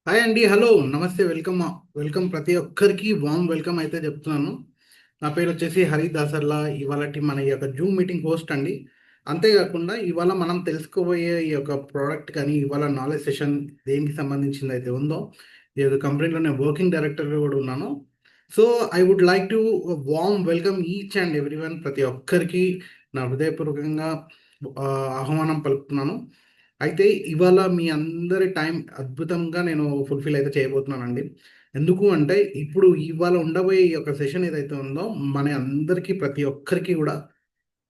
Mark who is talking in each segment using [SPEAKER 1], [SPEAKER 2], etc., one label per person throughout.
[SPEAKER 1] Hi అండి, hello, నమస్తే, welcome. Welcome ప్రతి ఒక్కరికి వామ్ వెల్కమ్ అయితే చెప్తున్నాను. నా పేరు వచ్చేసి హరి దాసర్లా. ఇవాళ మన ఈ యొక్క జూమ్ మీటింగ్ హోస్ట్ అండి. అంతేకాకుండా ఇవాళ మనం తెలుసుకోబోయే ఈ యొక్క ప్రోడక్ట్ కానీ ఇవాళ నాలెడ్జ్ సెషన్ దేనికి సంబంధించింది అయితే ఉందో, ఈ యొక్క కంపెనీలో నేను వర్కింగ్ డైరెక్టర్గా కూడా ఉన్నాను. So I would like to warm welcome each and everyone. ప్రతి ఒక్కరికి నా హృదయపూర్వకంగా ఆ, ఆహ్వానం పలుకుతున్నాను. అయితే ఇవాళ మీ అందరి టైం అద్భుతంగా నేను ఫుల్ఫిల్ అయితే చేయబోతున్నానండి. ఎందుకు అంటే ఇప్పుడు ఇవాళ ఉండబోయే ఈ యొక్క సెషన్ ఏదైతే ఉందో మన అందరికీ ప్రతి ఒక్కరికి కూడా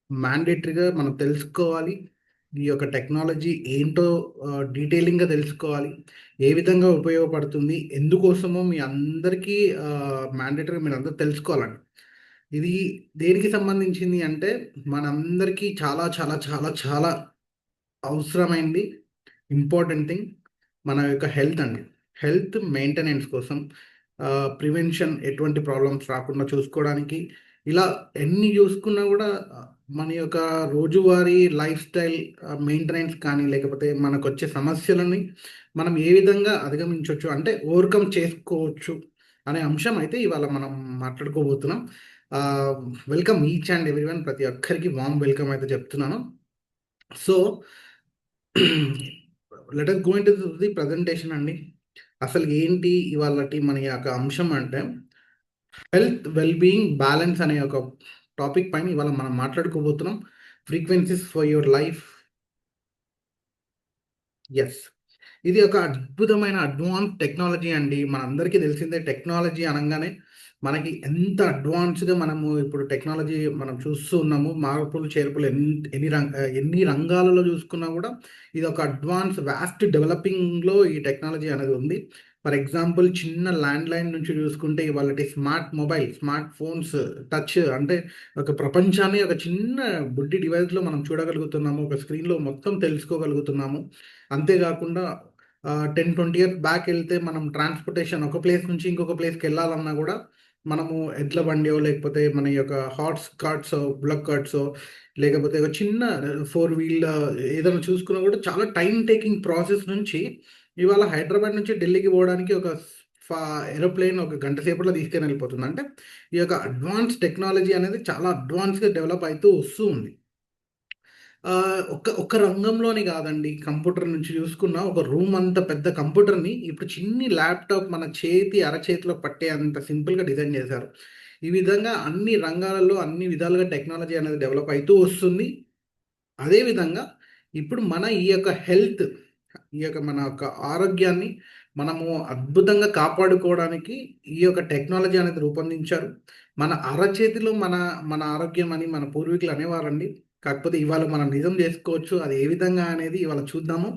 [SPEAKER 1] మ్యాండేటరీగా మనం తెలుసుకోవాలి. ఈ యొక్క టెక్నాలజీ ఏంటో డీటెయిలింగ్గా తెలుసుకోవాలి. ఏ విధంగా ఉపయోగపడుతుంది, ఎందుకోసమో మీ అందరికీ మ్యాండేటరీగా మీరు అందరూ తెలుసుకోవాలండి. ఇది దేనికి సంబంధించింది అంటే మనందరికీ చాలా చాలా చాలా చాలా అవసరమైంది. ఇంపార్టెంట్ థింగ్ మన యొక్క హెల్త్ అండి. హెల్త్ మెయింటెనెన్స్ కోసం ప్రివెన్షన్, ఎటువంటి ప్రాబ్లమ్స్ రాకుండా చూసుకోవడానికి ఇలా ఎన్ని చూసుకున్నా కూడా మన యొక్క రోజువారీ లైఫ్ స్టైల్ మెయింటెనెన్స్ కానీ లేకపోతే మనకు వచ్చే సమస్యలని మనం ఏ విధంగా అధిగమించవచ్చు అంటే ఓవర్కమ్ చేసుకోవచ్చు అనే అంశం అయితే ఇవాళ మనం మాట్లాడుకోబోతున్నాం. వెల్కమ్ ఈచ్ అండ్ ఎవ్రీవన్, ప్రతి ఒక్కరికి వామ్ వెల్కమ్ అయితే చెప్తున్నాను. So let us go into the presentation అండి. అసలు ఏంటి ఇవాళటి మన యొక్క అంశం అంటే హెల్త్ వెల్ బీయింగ్ బ్యాలెన్స్ అనే ఒక టాపిక్ పైన ఇవాళ మనం మాట్లాడుకోబోతున్నాం. Frequencies for your life. Yes, ఇది ఒక అద్భుతమైన అడ్వాన్స్ టెక్నాలజీ అండి. మనందరికీ తెలిసిందే టెక్నాలజీ అనగానే మనకి ఎంత అడ్వాన్స్గా మనము ఇప్పుడు టెక్నాలజీ మనం చూస్తూ ఉన్నాము. మార్పులు చేర్పులు ఎన్ని రంగాలలో చూసుకున్నా కూడా ఇది ఒక అడ్వాన్స్ వ్యాస్ట్ డెవలపింగ్లో ఈ టెక్నాలజీ అనేది ఉంది. ఫర్ ఎగ్జాంపుల్ చిన్న ల్యాండ్ లైన్ నుంచి చూసుకుంటే ఇవాళ smart mobile, smart phones, touch అంటే ఒక ప్రపంచాన్ని ఒక చిన్న బుడ్డి డివైస్లో మనం చూడగలుగుతున్నాము. ఒక స్క్రీన్లో మొత్తం తెలుసుకోగలుగుతున్నాము. అంతేకాకుండా 10-20 ఇయర్స్ బ్యాక్ వెళ్తే మనం ట్రాన్స్పోర్టేషన్ ఒక ప్లేస్ నుంచి ఇంకొక ప్లేస్కి వెళ్ళాలన్నా కూడా మనము ఎడ్ల బండియో లేకపోతే మన యొక్క హార్స్ కార్ట్స్, బుల్లక్ కార్ట్స్, లేకపోతే ఒక చిన్న 4 వీల్ ఏదైనా చూసుకున్నా కూడా చాలా టైం టేకింగ్ ప్రాసెస్ నుంచి ఇవాళ హైదరాబాద్ నుంచి ఢిల్లీకి పోవడానికి ఒక ఏరోప్లేన్ ఒక గంట సేపట్లో తీసుకొని వెళ్ళిపోతుంది. అంటే ఈ యొక్క అడ్వాన్స్ టెక్నాలజీ అనేది చాలా అడ్వాన్స్గా డెవలప్ అవుతూ వస్తూ ఉంది. ఒక రంగంలోని కాదండి. కంప్యూటర్ నుంచి చూసుకున్న ఒక రూమ్ అంత పెద్ద కంప్యూటర్‌ని ఇప్పుడు చిన్ని ల్యాప్‌టాప్ మన అరచేతిలో పట్టే అంత సింపుల్‌గా డిజైన్ చేశారు. ఈ విధంగా అన్ని రంగాలలో అన్ని విధాలుగా టెక్నాలజీ అనేది డెవలప్ అయితూ వస్తుంది. అదే విధంగా ఇప్పుడు మన ఈ యొక్క హెల్త్, ఈ యొక్క మన యొక్క ఆరోగ్యాన్ని మనము అద్భుతంగా కాపాడుకోవడానికి ఈ యొక్క టెక్నాలజీ అనేది రూపొందించారు. మన అరచేతిలో మన మన ఆరోగ్యం అని మన పూర్వీకులు అనేవారండి. కాకపోతే ఇవాళ మనం నిజం చేసుకోవచ్చు. అది ఏ విధంగా అనేది ఇవాళ చూద్దాము.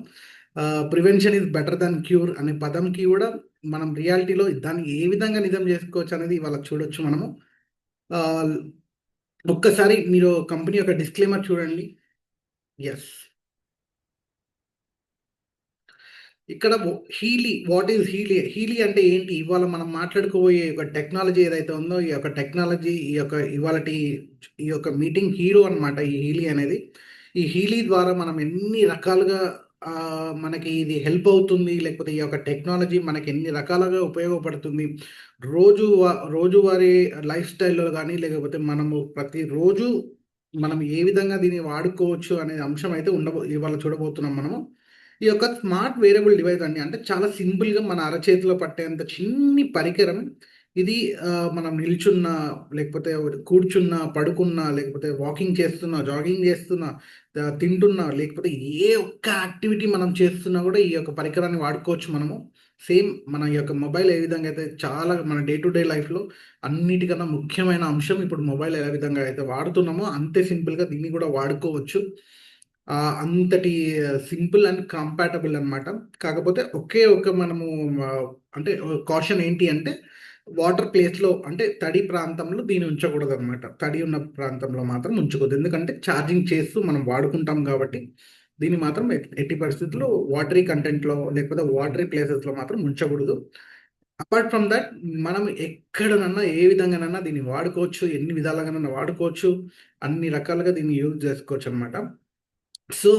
[SPEAKER 1] Prevention is better than cure అనే పదంకి కూడా మనం రియాలిటీలో దాన్ని ఏ విధంగా నిజం చేసుకోవచ్చు అనేది ఇవాళ చూడొచ్చు మనము. ఆహ్, ఒక్కసారి మీరు కంపెనీ యొక్క డిస్క్లైమర్ చూడండి. యెస్. ఇక్కడ వాట్ ఈజ్ హీలీ? హీలీ అంటే ఏంటి? ఇవాళ మనం మాట్లాడుకోబోయే ఒక టెక్నాలజీ ఏదైతే ఉందో, ఈ యొక్క టెక్నాలజీ ఈ యొక్క మీటింగ్ హీరో అనమాట ఈ హీలీ అనేది. ఈ హీలీ ద్వారా మనం ఎన్ని రకాలుగా మనకి ఇది హెల్ప్ అవుతుంది, లేకపోతే ఈ యొక్క టెక్నాలజీ మనకి ఎన్ని రకాలుగా ఉపయోగపడుతుంది. రోజువారీ లైఫ్ స్టైల్‌లో గానీ, లేకపోతే మనము ప్రతిరోజు మనం ఏ విధంగా దీన్ని వాడుకోవచ్చు అనే అంశం అయితే ఇవాళ చూడబోతున్నాం మనము. ఈ యొక్క స్మార్ట్ వేరియబుల్ డివైస్ అండి. అంటే చాలా సింపుల్‌గా మన అరచేతిలో పట్టేంత చిన్ని పరికరం. ఇది మనం నిల్చున్నా, లేకపోతే కూర్చున్నా, పడుకున్నా, లేకపోతే వాకింగ్ చేస్తున్నా, జాగింగ్ చేస్తున్నా, తింటున్నా, లేకపోతే ఏ ఒక్క యాక్టివిటీ మనం చేస్తున్నా కూడా ఈ యొక్క పరికరాన్ని వాడుకోవచ్చు మనము. సేమ్ మన యొక్క మొబైల్ ఏ విధంగా అయితే చాలా మన డే టు డే లైఫ్‌లో అన్నిటికన్నా ముఖ్యమైన అంశం ఇప్పుడు మొబైల్ ఏ విధంగా అయితే వాడుతున్నామో అంతే సింపుల్‌గా దీన్ని కూడా వాడుకోవచ్చు. అంతటి సింపుల్ అండ్ కంపాటబుల్ అనమాట. కాకపోతే ఒకే ఒక మనము అంటే కాషన్ ఏంటి అంటే వాటర్ ప్లేస్‌లో అంటే తడి ప్రాంతంలో దీన్ని ఉంచకూడదనమాట. తడి ఉన్న ప్రాంతంలో మాత్రం ఉంచకూడదు. ఎందుకంటే ఛార్జింగ్ చేస్తూ మనం వాడుకుంటాం కాబట్టి దీన్ని మాత్రం ఎట్టి పరిస్థితుల్లో వాటరీ కంటెంట్‌లో లేకపోతే వాటరీ ప్లేసెస్‌లో మాత్రం ఉంచకూడదు. అపార్ట్ ఫ్రమ్ దట్ మనం ఎక్కడనన్నా ఏ విధంగానన్నా దీన్ని వాడుకోవచ్చు. ఎన్ని విధాలుగానన్నా వాడుకోవచ్చు. అన్ని రకాలుగా దీన్ని యూజ్ చేసుకోవచ్చనమాట. సో,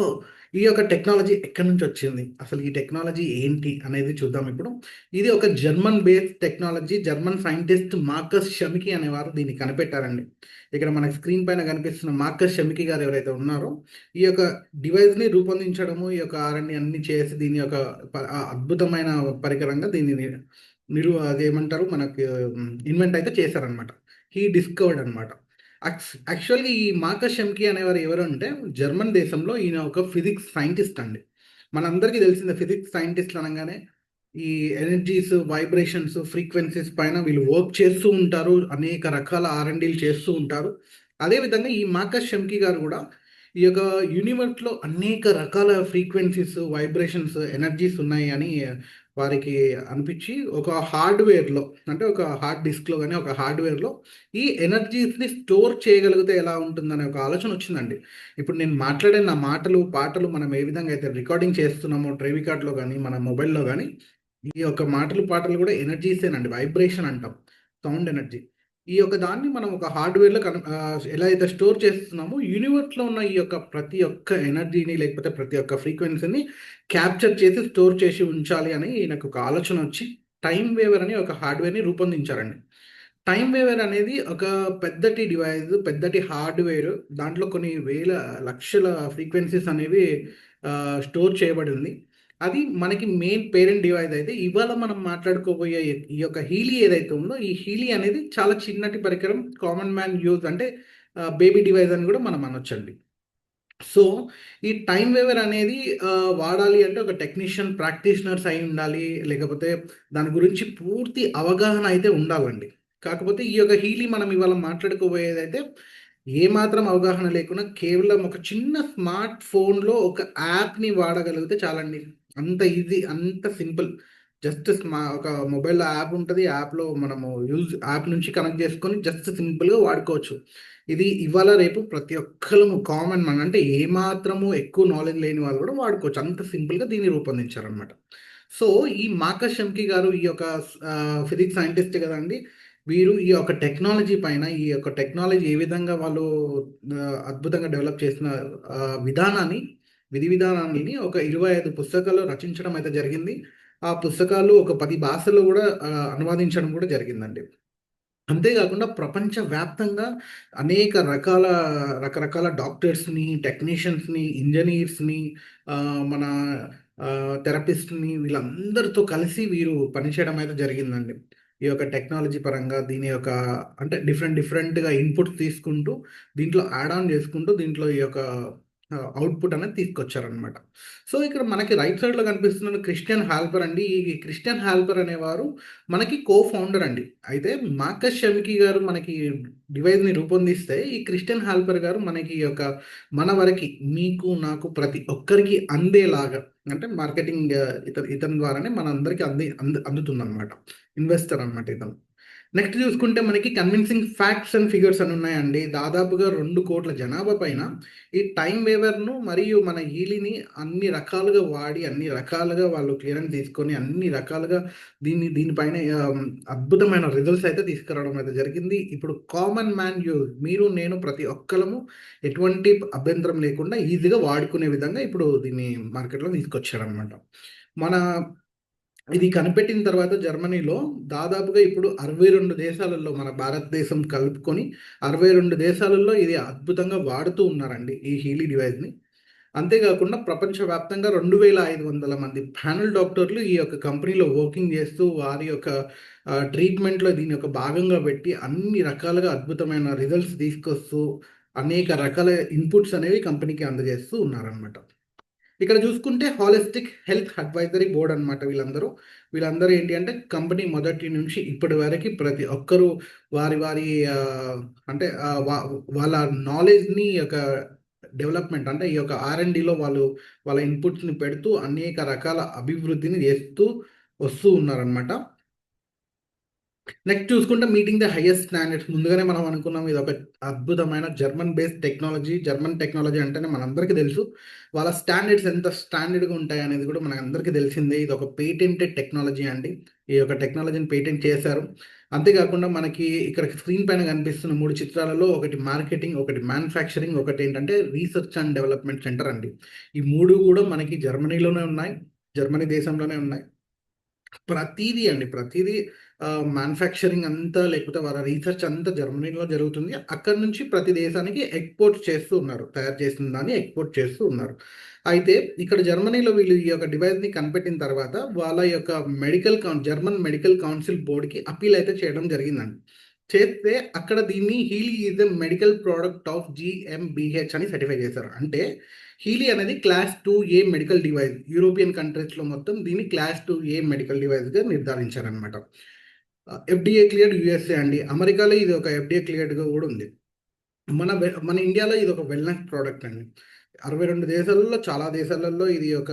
[SPEAKER 1] ఈ యొక్క టెక్నాలజీ ఎక్కడి నుంచి వచ్చింది? అసలు ఈ టెక్నాలజీ ఏంటి అనేది చూద్దాం ఇప్పుడు. ఇది ఒక German based technology. German scientist Marcus షమికి అనేవారు దీన్ని కనిపెట్టారండి. ఇక్కడ మనకి స్క్రీన్ పైన కనిపిస్తున్న మార్కస్ షమికి గారు ఎవరైతే ఉన్నారో, ఈ యొక్క డివైస్‌ని రూపొందించడము, ఈ యొక్క ఆర్&డి అన్నీ చేసి దీని యొక్క అద్భుతమైన పరికరంగా దీన్ని అదేమంటారు మనకి ఇన్వెంట్ అయితే చేశారనమాట. హీ డిస్కవర్డ్ అనమాట. యాక్చువల్‌గా ఈ మార్కస్ షెమ్కీ అనేవారు ఎవరు అంటే, జర్మన్ దేశంలో ఈయన ఒక ఫిజిక్స్ సైంటిస్ట్ అండి. మనందరికీ తెలిసిందే ఫిజిక్స్ సైంటిస్ట్‌లు అనంగానే, ఈ ఎనర్జీస్, వైబ్రేషన్స్, ఫ్రీక్వెన్సీస్ పైన వీళ్ళు వర్క్ చేస్తూ ఉంటారు. అనేక రకాల ఆర్&డీలు చేస్తూ ఉంటారు. అదేవిధంగా ఈ మార్కస్ షెమ్కీ గారు కూడా ఈ యొక్క యూనివర్స్‌లో అనేక రకాల ఫ్రీక్వెన్సీస్, వైబ్రేషన్స్, ఎనర్జీస్ ఉన్నాయి అని వారికి అనిపించి ఒక హార్డ్‌వేర్‌లో అంటే ఒక హార్డ్ డిస్క్‌లో గాని, ఒక హార్డ్‌వేర్‌లో ఈ ఎనర్జీస్‌ని స్టోర్ చేయగలిగితే ఎలా ఉంటుందనే ఒక ఆలోచన వచ్చిందండి. ఇప్పుడు నేను మాట్లాడే నా మాటలు, పాటలు మనం ఏ విధంగా అయితే రికార్డింగ్ చేస్తున్నామో ట్రైవ్ రికార్డ్‌లో గాని, మన మొబైల్‌లో గాని, ఈ యొక్క మాటలు, పాటలు కూడా ఎనర్జీసేనండి. వైబ్రేషన్ అంటాం. Sound energy. ఈ యొక్క దాన్ని మనం ఒక హార్డ్‌వేర్‌లో ఎలా అయితే స్టోర్ చేస్తున్నామో, యూనివర్స్‌లో ఉన్న ఈ యొక్క ప్రతి ఒక్క ఎనర్జీని లేకపోతే ప్రతి ఒక్క ఫ్రీక్వెన్సీని క్యాప్చర్ చేసి స్టోర్ చేసి ఉంచాలి అని ఈయనకు ఒక ఆలోచన వచ్చి టైమ్ వేవర్ అని ఒక హార్డ్‌వేర్‌ని రూపొందించారండి. టైమ్ వేవర్ అనేది ఒక పెద్దటి డివైస్, పెద్దటి హార్డ్‌వేర్. దాంట్లో కొన్ని వేల, లక్షల ఫ్రీక్వెన్సీస్ అనేవి స్టోర్ చేయబడి ఉంది. అది మనకి మెయిన్ పేరెంట్ డివైస్ అయితే, ఇవాళ మనం మాట్లాడుకోబోయే ఈ యొక్క హీలీ ఏదైతే ఉందో, ఈ హీలీ అనేది చాలా చిన్నటి పరికరం. కామన్ మ్యాన్ యూజ్ అంటే బేబీ డివైస్ అని కూడా మనం అనొచ్చండి. సో, ఈ టైమ్ వేవర్ అనేది వాడాలి అంటే ఒక టెక్నీషియన్, ప్రాక్టీషనర్స్ అయి ఉండాలి. లేకపోతే దాని గురించి పూర్తి అవగాహన అయితే ఉండాలండి. కాకపోతే ఈ యొక్క హీలీ మనం ఇవాళ మాట్లాడుకోబోయేదైతే ఏమాత్రం అవగాహన లేకుండా కేవలం ఒక చిన్న స్మార్ట్ ఫోన్‌లో ఒక యాప్‌ని వాడగలిగితే చాలండి. అంత ఈజీ, అంత సింపుల్. జస్ట్ ఒక మొబైల్‌లో యాప్ ఉంటది. యాప్‌లో మనము యాప్ నుంచి కనెక్ట్ చేసుకొని జస్ట్ సింపుల్‌గా వాడుకోవచ్చు. ఇది ఇవాళ రేపు ప్రతి ఒక్కళ్ళము కామన్ మ్యాన్ అంటే ఏమాత్రము ఎక్కువ నాలెడ్జ్ లేని వాళ్ళు కూడా వాడుకోవచ్చు. అంత సింపుల్‌గా దీన్ని రూపొందించారనమాట. సో, ఈ మార్కస్ షెమ్కీ గారు ఈ యొక్క ఫిజిక్స్ సైంటిస్ట్ కదండీ! వీరు ఈ యొక్క టెక్నాలజీ పైన ఈ యొక్క టెక్నాలజీ ఏ విధంగా వాళ్ళు అద్భుతంగా డెవలప్ చేసిన విధానాన్ని, విధి విధానాలని ఒక 25 పుస్తకాలు రచించడం అయితే జరిగింది. ఆ పుస్తకాలు ఒక 10 భాషల్లో గూడా అనువాదించడం కూడా జరిగిందండి. అంతే గాకుండా ప్రపంచవ్యాప్తంగా అనేక రకరకాల డాక్టర్స్‌ని, టెక్నీషియన్స్‌ని, ఇంజినీర్స్‌ని మన థెరపిస్ట్‌ని వీళ్ళందరితో కలిసి వీరు పనిచేయడం అయితే జరిగిందండి. ఈ యొక్క టెక్నాలజీ పరంగా దీని యొక్క అంటే డిఫరెంట్‌గా ఇన్‌పుట్స్ తీసుకుంటూ, దీంట్లో యాడ్ ఆన్ చేసుకుంటూ, దీంట్లో ఈ యొక్క అవుట్‌పుట్ అనేది తీసుకొచ్చారనమాట. సో, ఇక్కడ మనకి రైట్ సైడ్‌లో కనిపిస్తున్నది క్రిస్టియన్ హాల్పర్ అండి. ఈ క్రిస్టియన్ హాల్పర్ అనేవారు మనకి ఫౌండర్ అండి. అయితే మార్కస్ షెమ్కీ గారు మనకి డివైస్‌ని రూపొందిస్తే, ఈ క్రిస్టియన్ హాల్పర్ గారు మనకి ఈ యొక్క మన వరకి మీకు, నాకు ప్రతి ఒక్కరికి అందేలాగా అంటే మార్కెటింగ్ ఇతని ద్వారానే మనందరికి అందుతుందనమాట. ఇన్వెస్టర్ అనమాట ఇతను. నెక్స్ట్ చూసుకుంటే మనకి కన్విన్సింగ్ ఫ్యాక్ట్స్ అండ్ ఫిగర్స్ అని ఉన్నాయండి. దాదాపుగా 2,00,00,000 జనాభా పైన ఈ టైమ్ వేవర్‌ను మరియు మన ఈలిని అన్ని రకాలుగా వాడి, అన్ని రకాలుగా వాళ్ళు క్లియరెన్స్ తీసుకొని, అన్ని రకాలుగా దీనిపైన అద్భుతమైన రిజల్ట్స్ అయితే తీసుకురావడం అయితే జరిగింది. ఇప్పుడు కామన్ మ్యాన్ మీరు, నేను ప్రతి ఒక్కళ్ళము ఎటువంటి అభ్యంతరం లేకుండా ఈజీగా వాడుకునే విధంగా ఇప్పుడు దీన్ని మార్కెట్‌లో తీసుకొచ్చారనమాట. మన ఇది కనిపెట్టిన తర్వాత జర్మనీలో దాదాపుగా ఇప్పుడు 62 దేశాలలో మన భారతదేశం కలుపుకొని 62 దేశాలలో ఇది అద్భుతంగా వాడుతూ ఉన్నారండి ఈ హీలీ డివైస్‌ని. అంతేకాకుండా ప్రపంచవ్యాప్తంగా 2500 మంది ప్యానెల్ డాక్టర్లు ఈ యొక్క కంపెనీలో వర్కింగ్ చేస్తూ వారి యొక్క ట్రీట్మెంట్‌లో దీని యొక్క భాగంగా పెట్టి అన్ని రకాలుగా అద్భుతమైన రిజల్ట్స్ తీసుకొస్తూ అనేక రకాల ఇన్‌పుట్స్ అనేవి కంపెనీకి అందజేస్తూ ఉన్నారనమాట. ఇక్కడ చూసుకుంటే హాలిస్టిక్ హెల్త్ అడ్వైజరీ బోర్డ్ అనమాట వీళ్ళందరూ. వీళ్ళందరూ ఏంటి అంటే కంపెనీ మొదటి నుంచి ఇప్పటి వరకి ప్రతి ఒక్కరు వారి అంటే వాళ్ళ నాలెడ్జ్‌ని యొక్క డెవలప్‌మెంట్ అంటే ఈ యొక్క ఆర్&డీలో వాళ్ళ ఇన్‌పుట్స్‌ని పెడుతూ అనేక రకాల అభివృద్ధిని చేస్తూ వస్తూ ఉన్నారనమాట. నెక్స్ట్ చూసుకుంటే మీటింగ్ ద హైయెస్ట్ స్టాండర్డ్స్ ముందుగానే మనం అనుకున్నాం ఇదొక అద్భుతమైన German based technology. German technology అంటేనే మనందరికీ తెలుసు. వాళ్ళ స్టాండర్డ్స్ ఎంత స్టాండర్డ్‌గా ఉంటాయనేది కూడా మనందరికీ తెలిసిందే. ఇదొక పేటెంటెడ్ టెక్నాలజీ అండి. ఈ యొక్క టెక్నాలజీని పేటెంట్ చేశారు. అంతేకాకుండా మనకి ఇక్కడ స్క్రీన్ పైన కనిపిస్తున్న 3 చిత్రాలలో ఒకటి మార్కెటింగ్, ఒకటి మ్యానుఫ్యాక్చరింగ్, ఒకటి ఏంటంటే రీసెర్చ్ అండ్ డెవలప్మెంట్ సెంటర్ అండి. ఈ 3 కూడా మనకి జర్మనీలోనే ఉన్నాయి. జర్మనీ దేశంలోనే ఉన్నాయి. ప్రతీదీ అండి. ప్రతీదీ మ్యానుఫ్యాక్చరింగ్ అంతా లేకపోతే వాళ్ళ రీసెర్చ్ అంతా జర్మనీలో జరుగుతుంది. అక్కడి నుంచి ప్రతి దేశానికి ఎక్స్‌పోర్ట్ చేస్తూ ఉన్నారు. తయారు చేసిన దాన్ని ఎక్స్‌పోర్ట్ చేస్తూ ఉన్నారు. అయితే ఇక్కడ జర్మనీలో వీళ్ళు ఈ యొక్క డివైస్‌ని కనిపెట్టిన తర్వాత వాళ్ళ యొక్క జర్మన్ మెడికల్ కౌన్సిల్ బోర్డ్‌కి అప్పీల్ అయితే చేయడం జరిగిందండి. చేస్తే అక్కడ దీన్ని Healy is a medical product of జీఎంబీహెచ్ అని సర్టిఫై చేశారు. అంటే హీలీ అనేది class 2A medical device. European కంట్రీస్‌లో మొత్తం దీన్ని క్లాస్ 2A మెడికల్ డివైస్‌గా నిర్ధారించారనమాట. ఎఫ్‌డీఏ క్లియర్డ్ యూఎస్ఏ అండి. అమెరికాలో ఇది ఒక ఎఫ్‌డీఏ క్లియర్డ్‌గా కూడా ఉంది. మన ఇండియాలో ఇది ఒక వెల్‌నెస్ ప్రోడక్ట్ అండి. 62 దేశాలలో చాలా దేశాలలో ఇది ఒక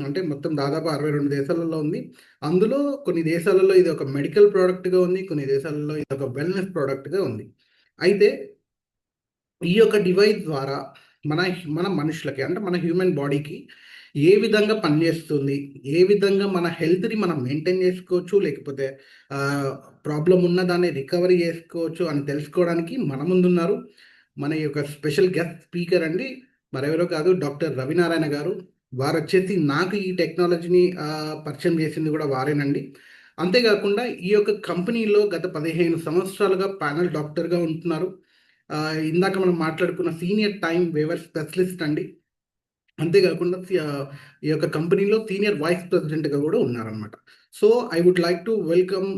[SPEAKER 1] అంటే మొత్తం దాదాపు 62 దేశాలలో ఉంది. అందులో కొన్ని దేశాలలో ఇది ఒక మెడికల్ ప్రోడక్ట్‌గా ఉంది. కొన్ని దేశాలలో ఇది ఒక వెల్‌నెస్ ప్రోడక్ట్‌గా ఉంది. అయితే ఈ యొక్క డివైస్ ద్వారా మన మన మనుషులకి అంటే మన హ్యూమన్ బాడీకి ఏ విధంగా పనిచేస్తుంది? ఏ విధంగా మన హెల్త్‌ని మనం మెయింటైన్ చేసుకోవచ్చు? లేకపోతే ప్రాబ్లమ్ ఉన్న దాన్ని రికవరీ చేసుకోవచ్చు అని తెలుసుకోవడానికి మన ముందున్నారు. మన యొక్క స్పెషల్ గెస్ట్ స్పీకర్ అండి. మరెవరో కాదు డాక్టర్ రవినారాయణ గారు. వారొచ్చేసి నాకు ఈ టెక్నాలజీని పరిచయం చేసింది కూడా వారేనండి. అంతేకాకుండా ఈ యొక్క కంపెనీలో గత 15 సంవత్సరాలుగా ప్యానెల్ డాక్టర్‌గా ఉంటున్నారు. ఇందాక మనం మాట్లాడుకున్న సీనియర్ టైమ్ వేవర్ స్పెషలిస్ట్ అండి. అంతేకాకుండా ఈ యొక్క కంపెనీలో సీనియర్ వైస్ ప్రెసిడెంట్‌గా కూడా ఉన్నారనమాట. So, I would like to welcome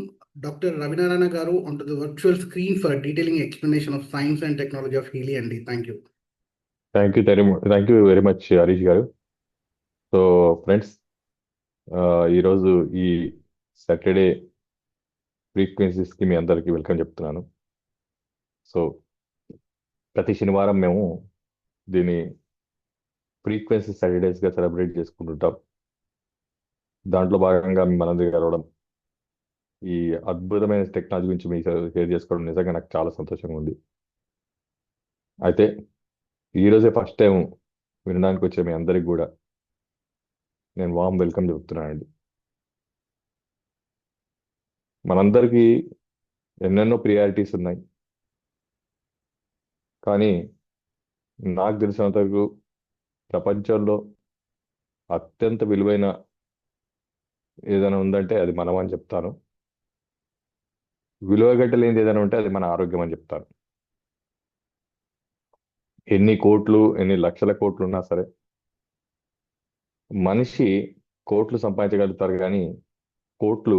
[SPEAKER 1] doctor Ravinarayana garu on to the virtual screen for detailing explanation of science and technology of Healy అండి. Thank you.
[SPEAKER 2] Thank you very much Harish garu. So friends, ఈరోజు ఈ Saturday ఫ్రీక్వెన్సీస్కి మీ అందరికీ welcome చెప్తున్నాను. So ప్రతి శనివారం మేము దీన్ని frequency సాటర్డేస్గా celebrate చేసుకుంటుంటాం. దాంట్లో భాగంగా మనందరికీ కలవడం, ఈ అద్భుతమైన టెక్నాలజీ గురించి మీకు షేర్ చేసుకోవడం నిజంగా నాకు చాలా సంతోషంగా ఉంది. అయితే ఈరోజే ఫస్ట్ టైం వినడానికి వచ్చే మీ అందరికి కూడా నేను వామ్ వెల్కమ్ చెప్తున్నానండి. మనందరికీ ఎన్నెన్నో ప్రియారిటీస్ ఉన్నాయి, కానీ నాకు తెలిసినంత వరకు ప్రపంచంలో అత్యంత విలువైన ఏదైనా ఉందంటే అది మనం అని చెప్తాను. విలువగట్టలేనిది ఏదైనా ఉంటే అది మన ఆరోగ్యం అని చెప్తాను. ఎన్ని కోట్లు, ఎన్ని లక్షల కోట్లు ఉన్నా సరే మనిషి కోట్లు సంపాదించగలుగుతారు, కానీ కోట్లు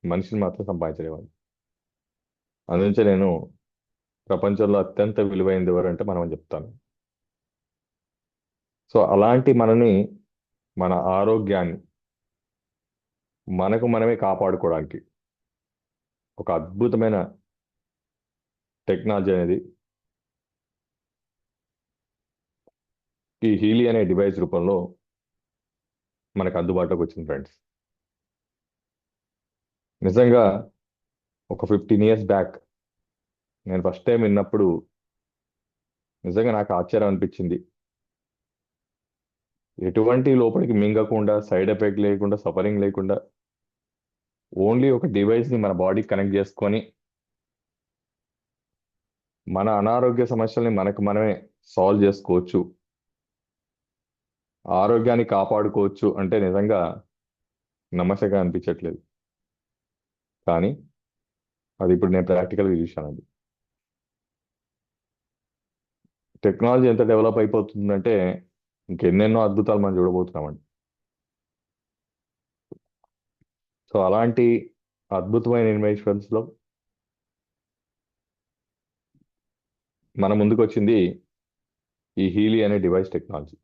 [SPEAKER 2] మనిషిని మాత్రం సంపాదించలేవాలి. అందుకే నేను ప్రపంచంలో అత్యంత విలువైనది ఎవరంటే మనం అని చెప్తాను. సో అలాంటి మన ఆరోగ్యాన్ని మనకు మనమే కాపాడుకోవడానికి ఒక అద్భుతమైన టెక్నాలజీ అనేది ఈ హీలీ అనే డివైస్ రూపంలో మనకు అందుబాటులోకి వచ్చింది ఫ్రెండ్స్. నిజంగా ఒక 15 years బ్యాక్ నేను ఫస్ట్ టైం విన్నప్పుడు నిజంగా నాకు ఆశ్చర్యం అనిపించింది. ఎటువంటి లోపలికి మింగకుండా, సైడ్ ఎఫెక్ట్ లేకుండా, సఫరింగ్ లేకుండా ఓన్లీ ఒక డివైస్ని మన బాడీకి కనెక్ట్ చేసుకొని మన అనారోగ్య సమస్యల్ని మనకు మనమే సాల్వ్ చేసుకోవచ్చు, ఆరోగ్యాన్ని కాపాడుకోవచ్చు అంటే నిజంగా నమ్మశంగా అనిపించట్లేదు. కానీ అది ఇప్పుడు నేను ప్రాక్టికల్గా చూశానండి. టెక్నాలజీ ఎంత డెవలప్ అయిపోతుందంటే ఇంకెన్నెన్నో అద్భుతాలు మనం చూడబోతున్నామండి. సో అలాంటి అద్భుతమైన ఇన్వెన్షన్స్లో మన ముందుకు వచ్చింది ఈ హీలీ అనే డివైస్ టెక్నాలజీ.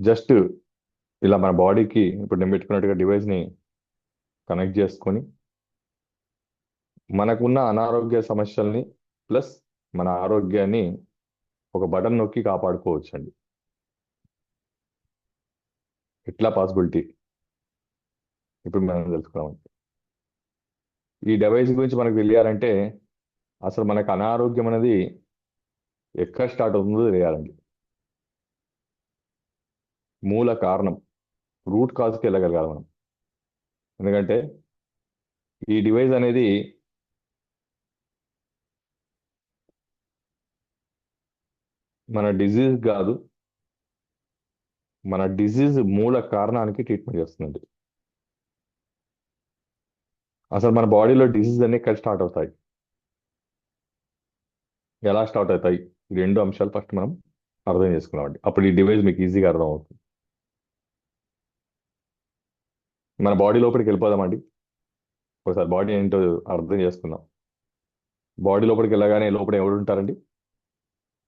[SPEAKER 2] జస్ట్ ఇలా మన బాడీకి ఇప్పుడు నేను పెట్టుకున్నట్టుగా డివైస్ని కనెక్ట్ చేసుకొని మనకున్న అనారోగ్య సమస్యల్ని ప్లస్ మన ఆరోగ్యాన్ని ఒక బటన్ నొక్కి కాపాడుకోవచ్చు అండి. ఎట్లా పాసిబిలిటీ ఇప్పుడు మనం తెలుసుకున్నామండి. ఈ డివైస్ గురించి మనకు తెలియాలంటే అసలు మనకు అనారోగ్యం అనేది ఎక్కడ స్టార్ట్ అవుతుందో తెలియాలండి. మూల కారణం, రూట్ కాజ్కి వెళ్ళగలగాలి మనం. ఎందుకంటే ఈ డివైస్ అనేది మన డిజీజ్ కాదు, మన డిజీజ్ మూల కారణానికి ట్రీట్మెంట్ చేస్తుందండి. అసలు మన బాడీలో డిసీజ్ అన్ని ఎక్కడ స్టార్ట్ అవుతాయి, ఎలా స్టార్ట్ అవుతాయి, ఈ రెండు అంశాలు ఫస్ట్ మనం అర్థం చేసుకున్నామండి. అప్పుడు ఈ డివైస్ మీకు ఈజీగా అర్థం అవుతుంది. మన బాడీ లోపలికి వెళ్ళిపోదామండి. ఒకసారి బాడీ ఏంటో అర్థం చేసుకుందాం. బాడీ లోపలికి వెళ్ళగానే లోపల ఎవరు ఉంటారండి?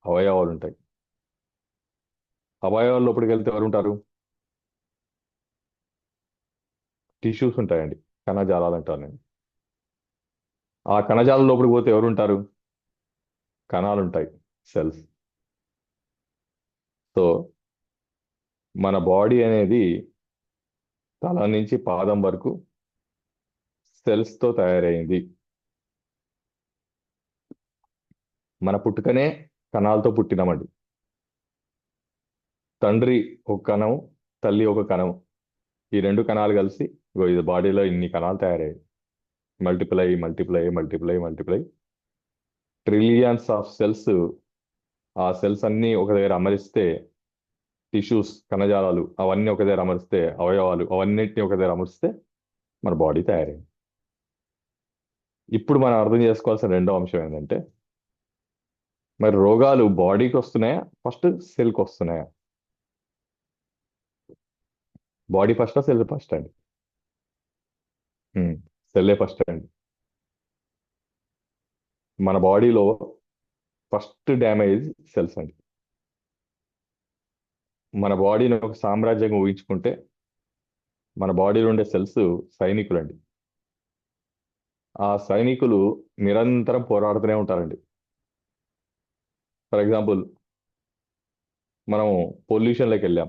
[SPEAKER 2] అవయవాలు ఉంటాయి. అవయవాల లోపలికి వెళ్తే ఎవరు ఉంటారు? టిష్యూస్ ఉంటాయండి, కణజాలాలు అంటారు నేను. ఆ కణజాల లోపలికి పోతే ఎవరు ఉంటారు? కణాలు ఉంటాయి, సెల్స్. సో మన బాడీ అనేది తల నుంచి పాదం వరకు సెల్స్ తో తయారైంది. మన పుట్టుకనే కణాలతో పుట్టినామండి. తండ్రి ఒక కణం, తల్లి ఒక కణం. ఈ రెండు కణాలు కలిసి ఇగో ఇది బాడీలో ఇన్ని కణాలు తయారయ్యాయి. Multiply multiply multiply multiply trillions of cells. ఆ సెల్స్ అన్ని ఒక దగ్గర అమరిస్తే టిష్యూస్, కణజాలాలు అవన్నీ ఒక దగ్గర అమరిస్తే అవయవాలు అవన్నిటిని ఒక దగ్గర అమరిస్తే మన బాడీ తయారైంది. ఇప్పుడు మనం అర్థం చేసుకోవాల్సిన రెండో అంశం ఏంటంటే, మరి రోగాలు బాడీకి వస్తున్నాయా, ఫస్ట్ సెల్కి వస్తున్నాయా? బాడీ ఫస్టా, సెల్ ఫస్ట్ అండి? సెల్లే ఫస్ట్ అండి. మన బాడీలో ఫస్ట్ డ్యామేజ్ సెల్స్ అండి. మన బాడీని ఒక సామ్రాజ్యంగా ఊహించుకుంటే మన బాడీలో ఉండే సెల్స్ సైనికులండి. ఆ సైనికులు నిరంతరం పోరాడుతూనే ఉంటారండి. ఫర్ ఎగ్జాంపుల్, మనం పొల్యూషన్లోకి వెళ్ళాం.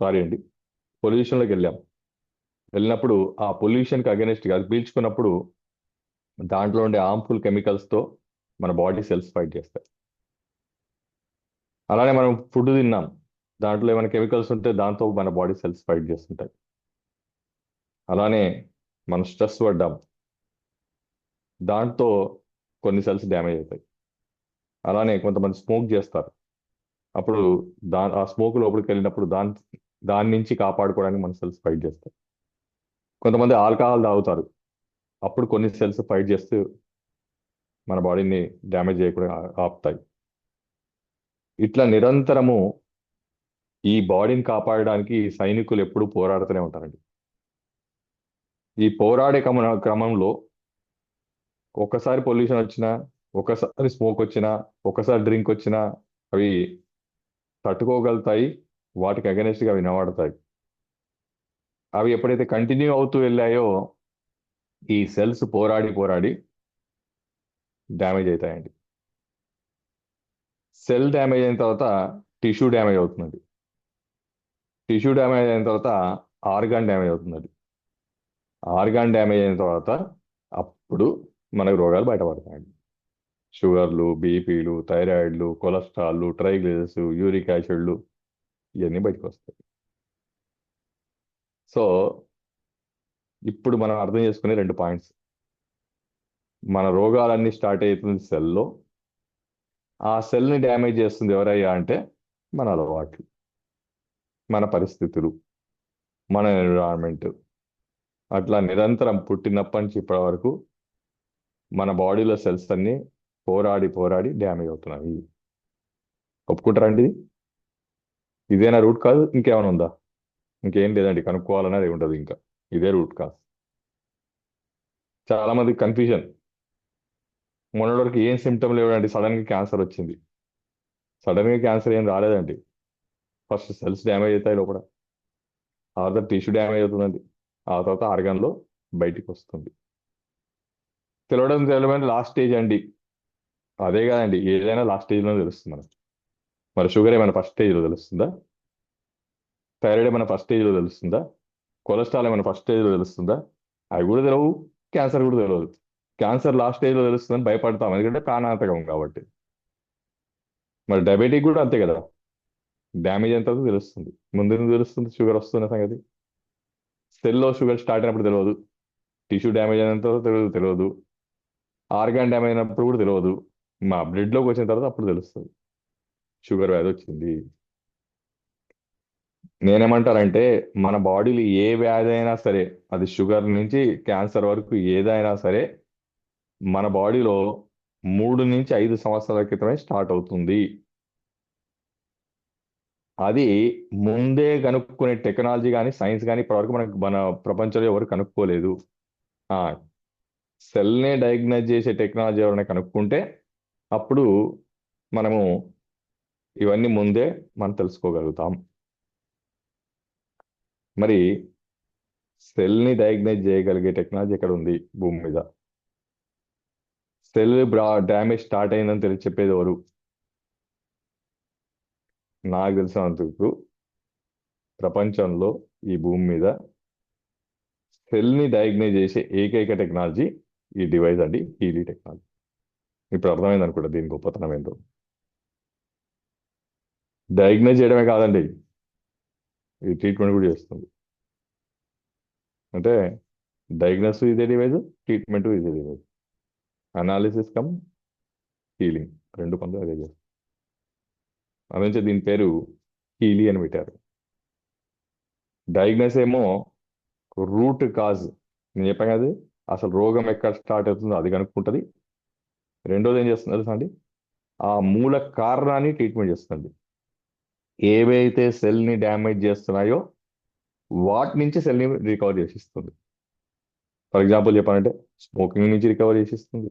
[SPEAKER 2] సారీ అండి, పొల్యూషన్లోకి వెళ్ళినప్పుడు ఆ పొల్యూషన్కి అగెనిస్ట్గా అది పీల్చుకున్నప్పుడు దాంట్లో ఉండే హార్మ్ఫుల్ కెమికల్స్తో మన బాడీ సెల్స్ ఫైట్ చేస్తాయి. అలానే మనం ఫుడ్ తిన్నాం, దాంట్లో ఏమైనా కెమికల్స్ ఉంటే దాంతో మన బాడీ సెల్స్ ఫైట్ చేస్తుంటాయి. అలానే మనం స్ట్రెస్ పడ్డాం, దాంతో కొన్ని సెల్స్ డ్యామేజ్ అవుతాయి. అలానే కొంతమంది స్మోక్ చేస్తారు, అప్పుడు ఆ స్మోక్ లోపలికి వెళ్ళినప్పుడు దాని నుంచి కాపాడుకోవడానికి మన సెల్స్ ఫైట్ చేస్తాయి. కొంతమంది ఆల్కహాల్ తాగుతారు, అప్పుడు కొన్ని సెల్స్ ఫైట్ చేస్తూ మన బాడీని డ్యామేజ్ చేయకుండా ఆపుతాయి. ఇట్లా నిరంతరము ఈ బాడీని కాపాడడానికి సైనికులు ఎప్పుడూ పోరాడుతూనే ఉంటారండి. ఈ పోరాడే క్రమంలో ఒక్కసారి పొల్యూషన్ వచ్చినా, ఒకసారి స్మోక్ వచ్చినా, ఒకసారి డ్రింక్ వచ్చినా అవి తట్టుకోగలుగుతాయి, వాటికి అగెనెస్ట్గా వినబడతాయి. అవి ఎప్పుడైతే కంటిన్యూ అవుతూ వెళ్ళాయో ఈ సెల్స్ పోరాడి పోరాడి డ్యామేజ్ అవుతాయండి. సెల్ డ్యామేజ్ అయిన తర్వాత టిష్యూ డ్యామేజ్ అవుతుందండి. టిష్యూ డ్యామేజ్ అయిన తర్వాత ఆర్గాన్ డ్యామేజ్ అవుతుందండి. ఆర్గాన్ డ్యామేజ్ అయిన తర్వాత అప్పుడు మనకు రోగాలు బయటపడతాయండి. షుగర్లు, బీపీలు, థైరాయిడ్లు, కొలెస్ట్రాల్లు, ట్రైగ్లిజరిడ్స్, యూరిక్ యాసిడ్లు ఇవన్నీ బయటకు వస్తాయి. సో ఇప్పుడు మనం అర్థం చేసుకునే రెండు పాయింట్స్. మన రోగాలన్నీ స్టార్ట్ అవుతుంది సెల్లో. ఆ సెల్ని డ్యామేజ్ చేస్తుంది ఎవరయ్యా అంటే మన అలవాట్లు, మన పరిస్థితులు, మన ఎన్విరాన్మెంట్. అట్లా నిరంతరం పుట్టినప్పటి నుంచి ఇప్పటి వరకు మన బాడీలో సెల్స్ అన్ని పోరాడి పోరాడి డ్యామేజ్ అవుతున్నాయి. ఒప్పుకుంటారండి? ఇదేనా రూట్ కాదు, ఇంకేమైనా ఉందా? ఇంకేం లేదండి, కనుక్కోవాలనేది ఉండదు, ఇంకా ఇదే రూట్ కాజ్. చాలా మంది కన్ఫ్యూజన్. మొన్నటి వరకు ఏం సిమ్టమ్ లేవండి, సడన్ గా క్యాన్సర్ వచ్చింది. సడన్ గా క్యాన్సర్ ఏం రాలేదండి. ఫస్ట్ సెల్స్ డ్యామేజ్ అవుతాయి లోపల, ఆ తర్వాత టిష్యూ డ్యామేజ్ అవుతుందండి, ఆ తర్వాత ఆర్గాన్లో బయటికి వస్తుంది. తెలియడం లాస్ట్ స్టేజ్ అండి. అదే కాదండి, ఏదైనా లాస్ట్ స్టేజ్లో తెలుస్తుంది మనకు. మరి షుగర్ ఏమైనా ఫస్ట్ స్టేజ్లో తెలుస్తుందా? థైరాయిడ్ ఏమైనా ఫస్ట్ స్టేజ్లో తెలుస్తుందా? కొలెస్ట్రాల్ ఏమైనా ఫస్ట్ స్టేజ్లో తెలుస్తుందా? అవి కూడా తెలియవు, క్యాన్సర్ కూడా తెలియదు. క్యాన్సర్ లాస్ట్ స్టేజ్లో తెలుస్తుందని భయపడతాం, ఎందుకంటే ప్రాణాంతకం కాబట్టి. మరి డయాబెటిక్ కూడా అంతే కదా. డ్యామేజ్ అయిన తర్వాత తెలుస్తుంది. ముందు ఎందుకు తెలుస్తుంది షుగర్ వస్తున్న సంగతి? సెల్లో షుగర్ స్టార్ట్ అయినప్పుడు తెలియదు, టిష్యూ డ్యామేజ్ అయిన తర్వాత తెలియదు, ఆర్గాన్ డ్యామేజ్ అయినప్పుడు కూడా తెలియదు. మా బ్లడ్లోకి వచ్చిన తర్వాత అప్పుడు తెలుస్తుంది షుగర్ వ్యాధి వచ్చింది. నేనేమంటానంటే మన బాడీలో ఏ వ్యాధి అయినా సరే, అది షుగర్ నుంచి క్యాన్సర్ వరకు ఏదైనా సరే, మన బాడీలో 3 నుంచి 5 సంవత్సరాల క్రితమే స్టార్ట్ అవుతుంది. అది ముందే కనుక్కునే టెక్నాలజీ కానీ సైన్స్ కానీ ఇప్పటివరకు మన ప్రపంచంలో ఎవరు కనుక్కోలేదు. ఆ సెల్నే డయాగ్నైజ్ చేసే టెక్నాలజీ ఎవరైనా కనుక్కుంటే అప్పుడు మనము ఇవన్నీ ముందే మనం తెలుసుకోగలుగుతాం. మరి సెల్ని డయాగ్నైజ్ చేయగలిగే టెక్నాలజీ ఎక్కడ ఉంది భూమి మీద? సెల్ డ్యామేజ్ స్టార్ట్ అయిందని చెప్పేది ఎవరు? నాకు తెలిసినందుకు ప్రపంచంలో ఈ భూమి మీద సెల్ని డయాగ్నైజ్ చేసే ఏకైక టెక్నాలజీ ఈ డివైస్ అండి, హీలీ టెక్నాలజీ. ఇప్పుడు అర్థమైంది అనుకుంటా దీని గొప్పతనం ఏంటో. డయాగ్నైజ్ చేయడమే కాదండి, ఇది ట్రీట్మెంట్ కూడా చేస్తుంది. అంటే డయాగ్నోస్ ఇదే డివైజ్, ట్రీట్మెంట్ ఇదే డివైజ్. అనాలిసిస్ కమ్ హీలింగ్, రెండు పనులు అదే చేస్తుంది. అందుకే దీని పేరు హీలీ అని పెట్టారు. డయాగ్నోస్ ఏమో రూట్ కాజ్, నేను చెప్పాను కదా, అసలు రోగం ఎక్కడ స్టార్ట్ అవుతుందో అది కనుక్కుంటుంది. రెండోది ఏం చేస్తుంది తెలుసా అండి, ఆ మూల కారణాన్ని ట్రీట్మెంట్ చేస్తుంది. ఏవైతే సెల్ని డ్యామేజ్ చేస్తున్నాయో వాటి నుంచి సెల్ని రికవర్ చేసిస్తుంది. ఫర్ ఎగ్జాంపుల్ చెప్పాలంటే స్మోకింగ్ నుంచి రికవర్ చేసిస్తుంది,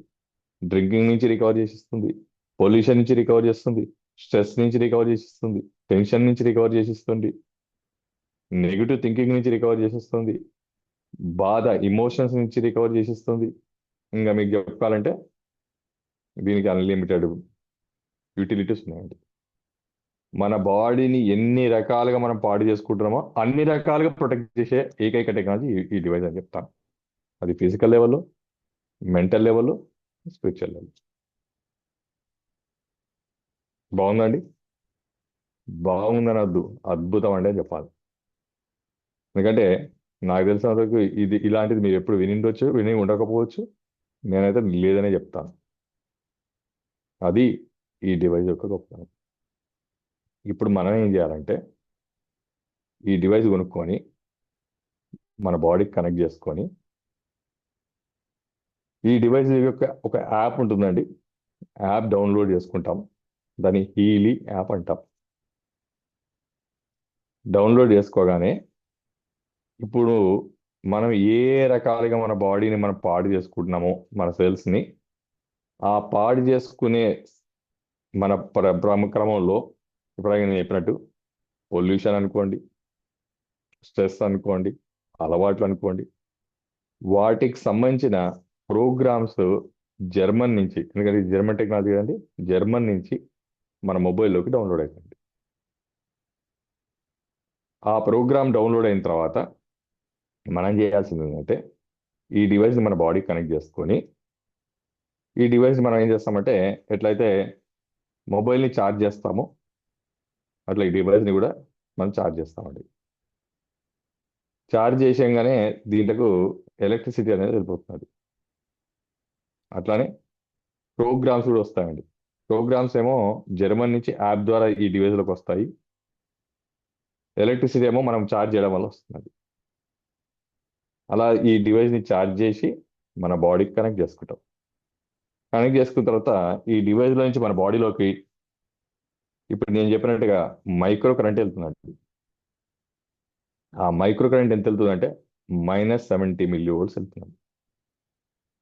[SPEAKER 2] డ్రింకింగ్ నుంచి రికవర్ చేసిస్తుంది, పొల్యూషన్ నుంచి రికవర్ చేస్తుంది, స్ట్రెస్ నుంచి రికవర్ చేసిస్తుంది, టెన్షన్ నుంచి రికవర్ చేసిస్తుంది, నెగిటివ్ థింకింగ్ నుంచి రికవర్ చేసిస్తుంది, బాధ ఇమోషన్స్ నుంచి రికవర్ చేసిస్తుంది. ఇంకా మీకు చెప్పాలంటే దీనికి అన్లిమిటెడ్ యూటిలిటీస్ ఉన్నాయండి. మన బాడీని ఎన్ని రకాలుగా మనం పాడు చేసుకుంటున్నామో అన్ని రకాలుగా ప్రొటెక్ట్ చేసే ఏకైక టెక్నాలజీ ఈ డివైస్ అని చెప్తాను. అది ఫిజికల్ లెవెల్లో, మెంటల్ లెవెల్లో, స్పిరిచువల్ లెవెల్. బాగుందండి? బాగుందని వద్దు, అద్భుతం అంటే చెప్పాలి. ఎందుకంటే నాకు తెలిసిన వరకు ఇది ఇలాంటిది మీరు ఎప్పుడు విని ఉండకపోవచ్చు. నేనైతే లేదనే చెప్తాను. అది ఈ డివైస్ యొక్క గొప్పతనం. ఇప్పుడు మనం ఏం చేయాలంటే ఈ డివైస్ కొనుక్కొని మన బాడీకి కనెక్ట్ చేసుకొని, ఈ డివైస్ యొక్క ఒక యాప్ ఉంటుందండి, యాప్ డౌన్లోడ్ చేసుకుంటాం. దాన్ని హీలీ యాప్ అంటాం. డౌన్లోడ్ చేసుకోగానే ఇప్పుడు మనం ఏ రకాలుగా మన బాడీని మనం పాడు చేసుకుంటున్నామో, మన సెల్స్ని ఆ పాడు చేసుకునే మన క్రమంలో ఇప్పుడు నేను చెప్పినట్టు పొల్యూషన్ అనుకోండి, స్ట్రెస్ అనుకోండి, అలవాట్లు అనుకోండి, వాటికి సంబంధించిన ప్రోగ్రామ్స్ జర్మన్ నుంచి, ఎందుకంటే ఇది జర్మన్ టెక్నాలజీ కదండి, జర్మన్ నుంచి మన మొబైల్లోకి డౌన్లోడ్ అవుతుంది. ఆ ప్రోగ్రామ్ డౌన్లోడ్ అయిన తర్వాత మనం చేయాల్సింది ఏంటంటే ఈ డివైస్ని మన బాడీకి కనెక్ట్ చేసుకొని, ఈ డివైస్ మనం ఏం చేస్తామంటే ఎట్లయితే మొబైల్ని ఛార్జ్ చేస్తామో అట్లా ఈ డివైస్ని కూడా మనం ఛార్జ్ చేస్తామండి. ఛార్జ్ చేసేయంగానే దీంట్లకు ఎలక్ట్రిసిటీ అనేది వెళ్ళిపోతుంది. అట్లానే ప్రోగ్రామ్స్ కూడా వస్తాయండి. ప్రోగ్రామ్స్ ఏమో జర్మన్ నుంచి యాప్ ద్వారా ఈ డివైస్లోకి వస్తాయి. ఎలక్ట్రిసిటీ ఏమో మనం ఛార్జ్ చేయడం వల్ల వస్తుంది. అలా ఈ డివైస్ని ఛార్జ్ చేసి మన బాడీకి కనెక్ట్ చేసుకుంటాం. కనెక్ట్ చేసుకున్న తర్వాత ఈ డివైస్లో నుంచి మన బాడీలోకి ఇప్పుడు నేను చెప్పినట్టుగా మైక్రో కరెంట్ వెళ్తుందండి. ఆ మైక్రో కరెంట్ ఎంత వెళ్తుందంటే -70 mV వెళ్తుంది.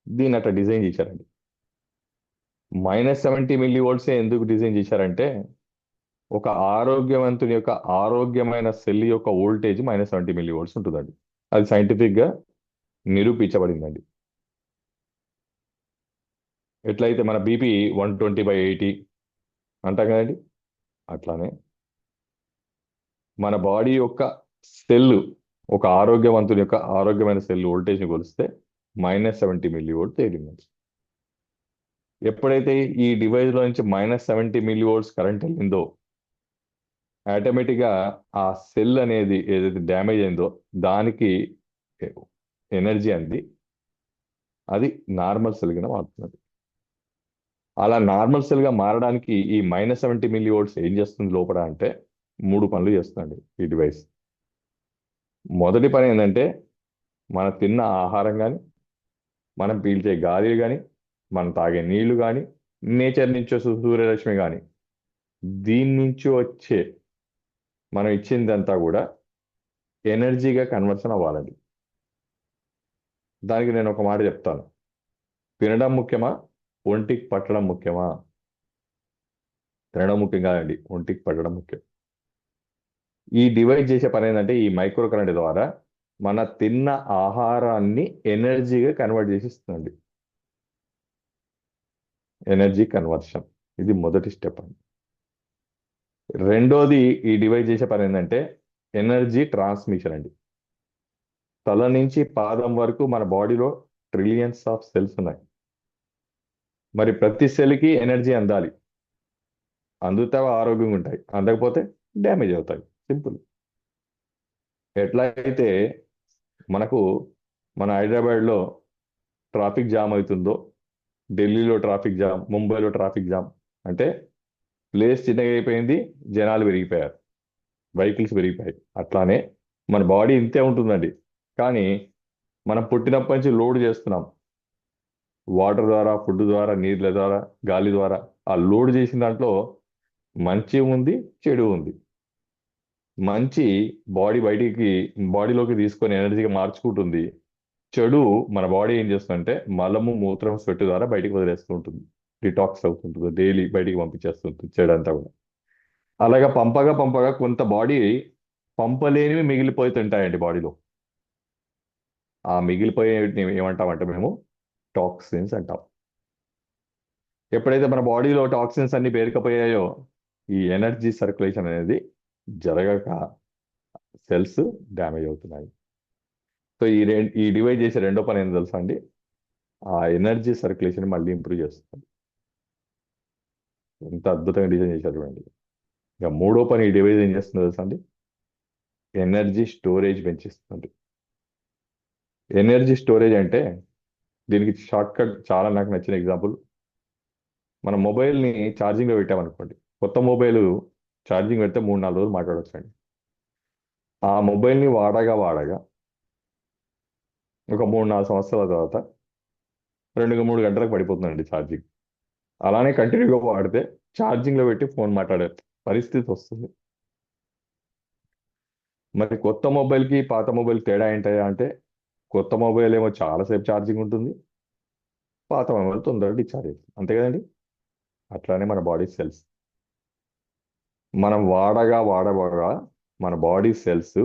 [SPEAKER 2] దీన్ని అట్లా డిజైన్ చేశారండి. -70 mV ఎందుకు డిజైన్ చేశారంటే ఒక ఆరోగ్యవంతుని యొక్క ఆరోగ్యమైన సెల్ యొక్క వోల్టేజ్ -70 mV ఉంటుందండి. అది సైంటిఫిక్గా నిరూపించబడిందండి. ఎట్లయితే మన బీపీ 120/80 అంటాం కదండి, అట్లానే మన బాడీ యొక్క సెల్, ఒక ఆరోగ్యవంతుని యొక్క ఆరోగ్యమైన సెల్ వోల్టేజ్ని కొలిస్తే -70 mV తేలిందండి. ఎప్పుడైతే ఈ డివైస్లో నుంచి -70 mV కరెంట్ వెళ్ళిందో ఆటోమేటిక్గా ఆ సెల్ అనేది ఏదైతే డ్యామేజ్ అయిందో దానికి ఎనర్జీ అంది అది నార్మల్ సెల్ గా మారుతుంది. అలా నార్మల్ సెల్ గా మారడానికి ఈ -70 mV ఏం చేస్తుంది లోపల అంటే 3 పనులు చేస్తుందండి ఈ డివైస్. మొదటి పని ఏంటంటే మనం తిన్న ఆహారం కానీ, మనం పీల్చే గాలి కానీ, మనం తాగే నీళ్లు కానీ, నేచర్ నుంచి వచ్చే సూర్యరశ్మి కానీ, దీని నుంచి వచ్చే మనం ఇచ్చిందంతా కూడా ఎనర్జీగా కన్వర్షన్ అవ్వాలండి. దానికి నేను ఒక మాట చెప్తాను. తినడం ముఖ్యమా, ఒంటికి పట్టడం ముఖ్యమా? తినడం ముఖ్యం కాదండి, ఒంటికి పట్టడం ముఖ్యం. ఈ డివైడ్ చేసే పని ఏంటంటే ఈ మైక్రో కరెంట్ ద్వారా మన తిన్న ఆహారాన్ని ఎనర్జీగా కన్వర్ట్ చేసి ఇస్తుందండి. ఎనర్జీ కన్వర్షన్ ఇది మొదటి స్టెప్ అండి. రెండోది ఈ డివైడ్ చేసే పని ఏంటంటే ఎనర్జీ ట్రాన్స్మిషన్ అండి. తల నుంచి పాదం వరకు మన బాడీలో ట్రిలియన్స్ ఆఫ్ సెల్స్ ఉన్నాయి. మరి ప్రతి సెల్కి ఎనర్జీ అందాలి. అందుతా ఆరోగ్యంగా ఉంటాయి, అందకపోతే డ్యామేజ్ అవుతాయి. సింపుల్. ఎట్లా అయితే మనకు మన హైదరాబాద్లో ట్రాఫిక్ జామ్ అవుతుందో, ఢిల్లీలో ట్రాఫిక్ జామ్, ముంబైలో ట్రాఫిక్ జామ్ అంటే ప్లేస్ చిన్నగా అయిపోయింది, జనాలు పెరిగిపోయారు, వెహికల్స్ పెరిగిపోయాయి. అట్లానే మన బాడీ ఇంతే ఉంటుందండి. కానీ మనం పుట్టినప్పటి నుంచి లోడ్ చేస్తున్నాం, వాటర్ ద్వారా, ఫుడ్ ద్వారా, నీళ్ళ ద్వారా, గాలి ద్వారా. ఆ లోడ్ చేసిన దాంట్లో మంచి ఉంది, చెడు ఉంది. మంచి బాడీలోకి తీసుకొని ఎనర్జీగా మార్చుకుంటుంది. చెడు మన బాడీ ఏం చేస్తుందంటే మలము, మూత్రం, స్వెట్ ద్వారా బయటికి వదిలేస్తూ ఉంటుంది. డిటాక్స్ అవుతుంటుంది, డైలీ బయటికి పంపించేస్తుంటుంది చెడు అంతా కూడా. అలాగా పంపగా పంపగా కొంత బాడీ పంపలేనివి మిగిలిపోతుంటాయండి బాడీలో. ఆ మిగిలిపోయే ఏమంటామంటే మేము టాక్సిన్స్ అంటాం. ఎప్పుడైతే మన బాడీలో టాక్సిన్స్ అన్ని పేరుకుపోయాయో ఈ ఎనర్జీ సర్క్యులేషన్ అనేది జరగక సెల్స్ డ్యామేజ్ అవుతున్నాయి. సో ఈ డివైడ్ చేసే రెండో పని ఏంటో తెలుసా అండి? ఆ ఎనర్జీ సర్క్యులేషన్ మళ్ళీ ఇంప్రూవ్ చేస్తుంది. ఎంత అద్భుతంగా డిజైన్ చేశారు చూడండి. ఇక మూడో పని ఈ డివైస్ ఏం చేస్తుందో తెలుసా అండి? ఎనర్జీ స్టోరేజ్ పెంచిస్తుంది. ఎనర్జీ స్టోరేజ్ అంటే దీనికి షార్ట్ కట్ చాలా నాకు నచ్చిన ఎగ్జాంపుల్, మన మొబైల్ని ఛార్జింగ్లో పెట్టామనుకోండి. కొత్త మొబైల్ ఛార్జింగ్ పెడితే 3-4 రోజులు మాట్లాడొచ్చండి. ఆ మొబైల్ని వాడగా వాడగా ఒక 3-4 సంవత్సరాల తర్వాత 2-3 గంటలకు పడిపోతుందండి ఛార్జింగ్. అలానే కంటిన్యూగా వాడితే ఛార్జింగ్లో పెట్టి ఫోన్ మాట్లాడే పరిస్థితి వస్తుంది. మరి కొత్త మొబైల్కి పాత మొబైల్ తేడా ఏంటయ్యా అంటే, కొత్త మొబైల్ ఏమో చాలాసేపు ఛార్జింగ్ ఉంటుంది, పాత మొబైల్ తొందరగా డిశ్చార్జ్ అవుతుంది. అంతే కదండి? అట్లానే మన బాడీ సెల్స్ మనం వాడగా వాడగా మన బాడీ సెల్స్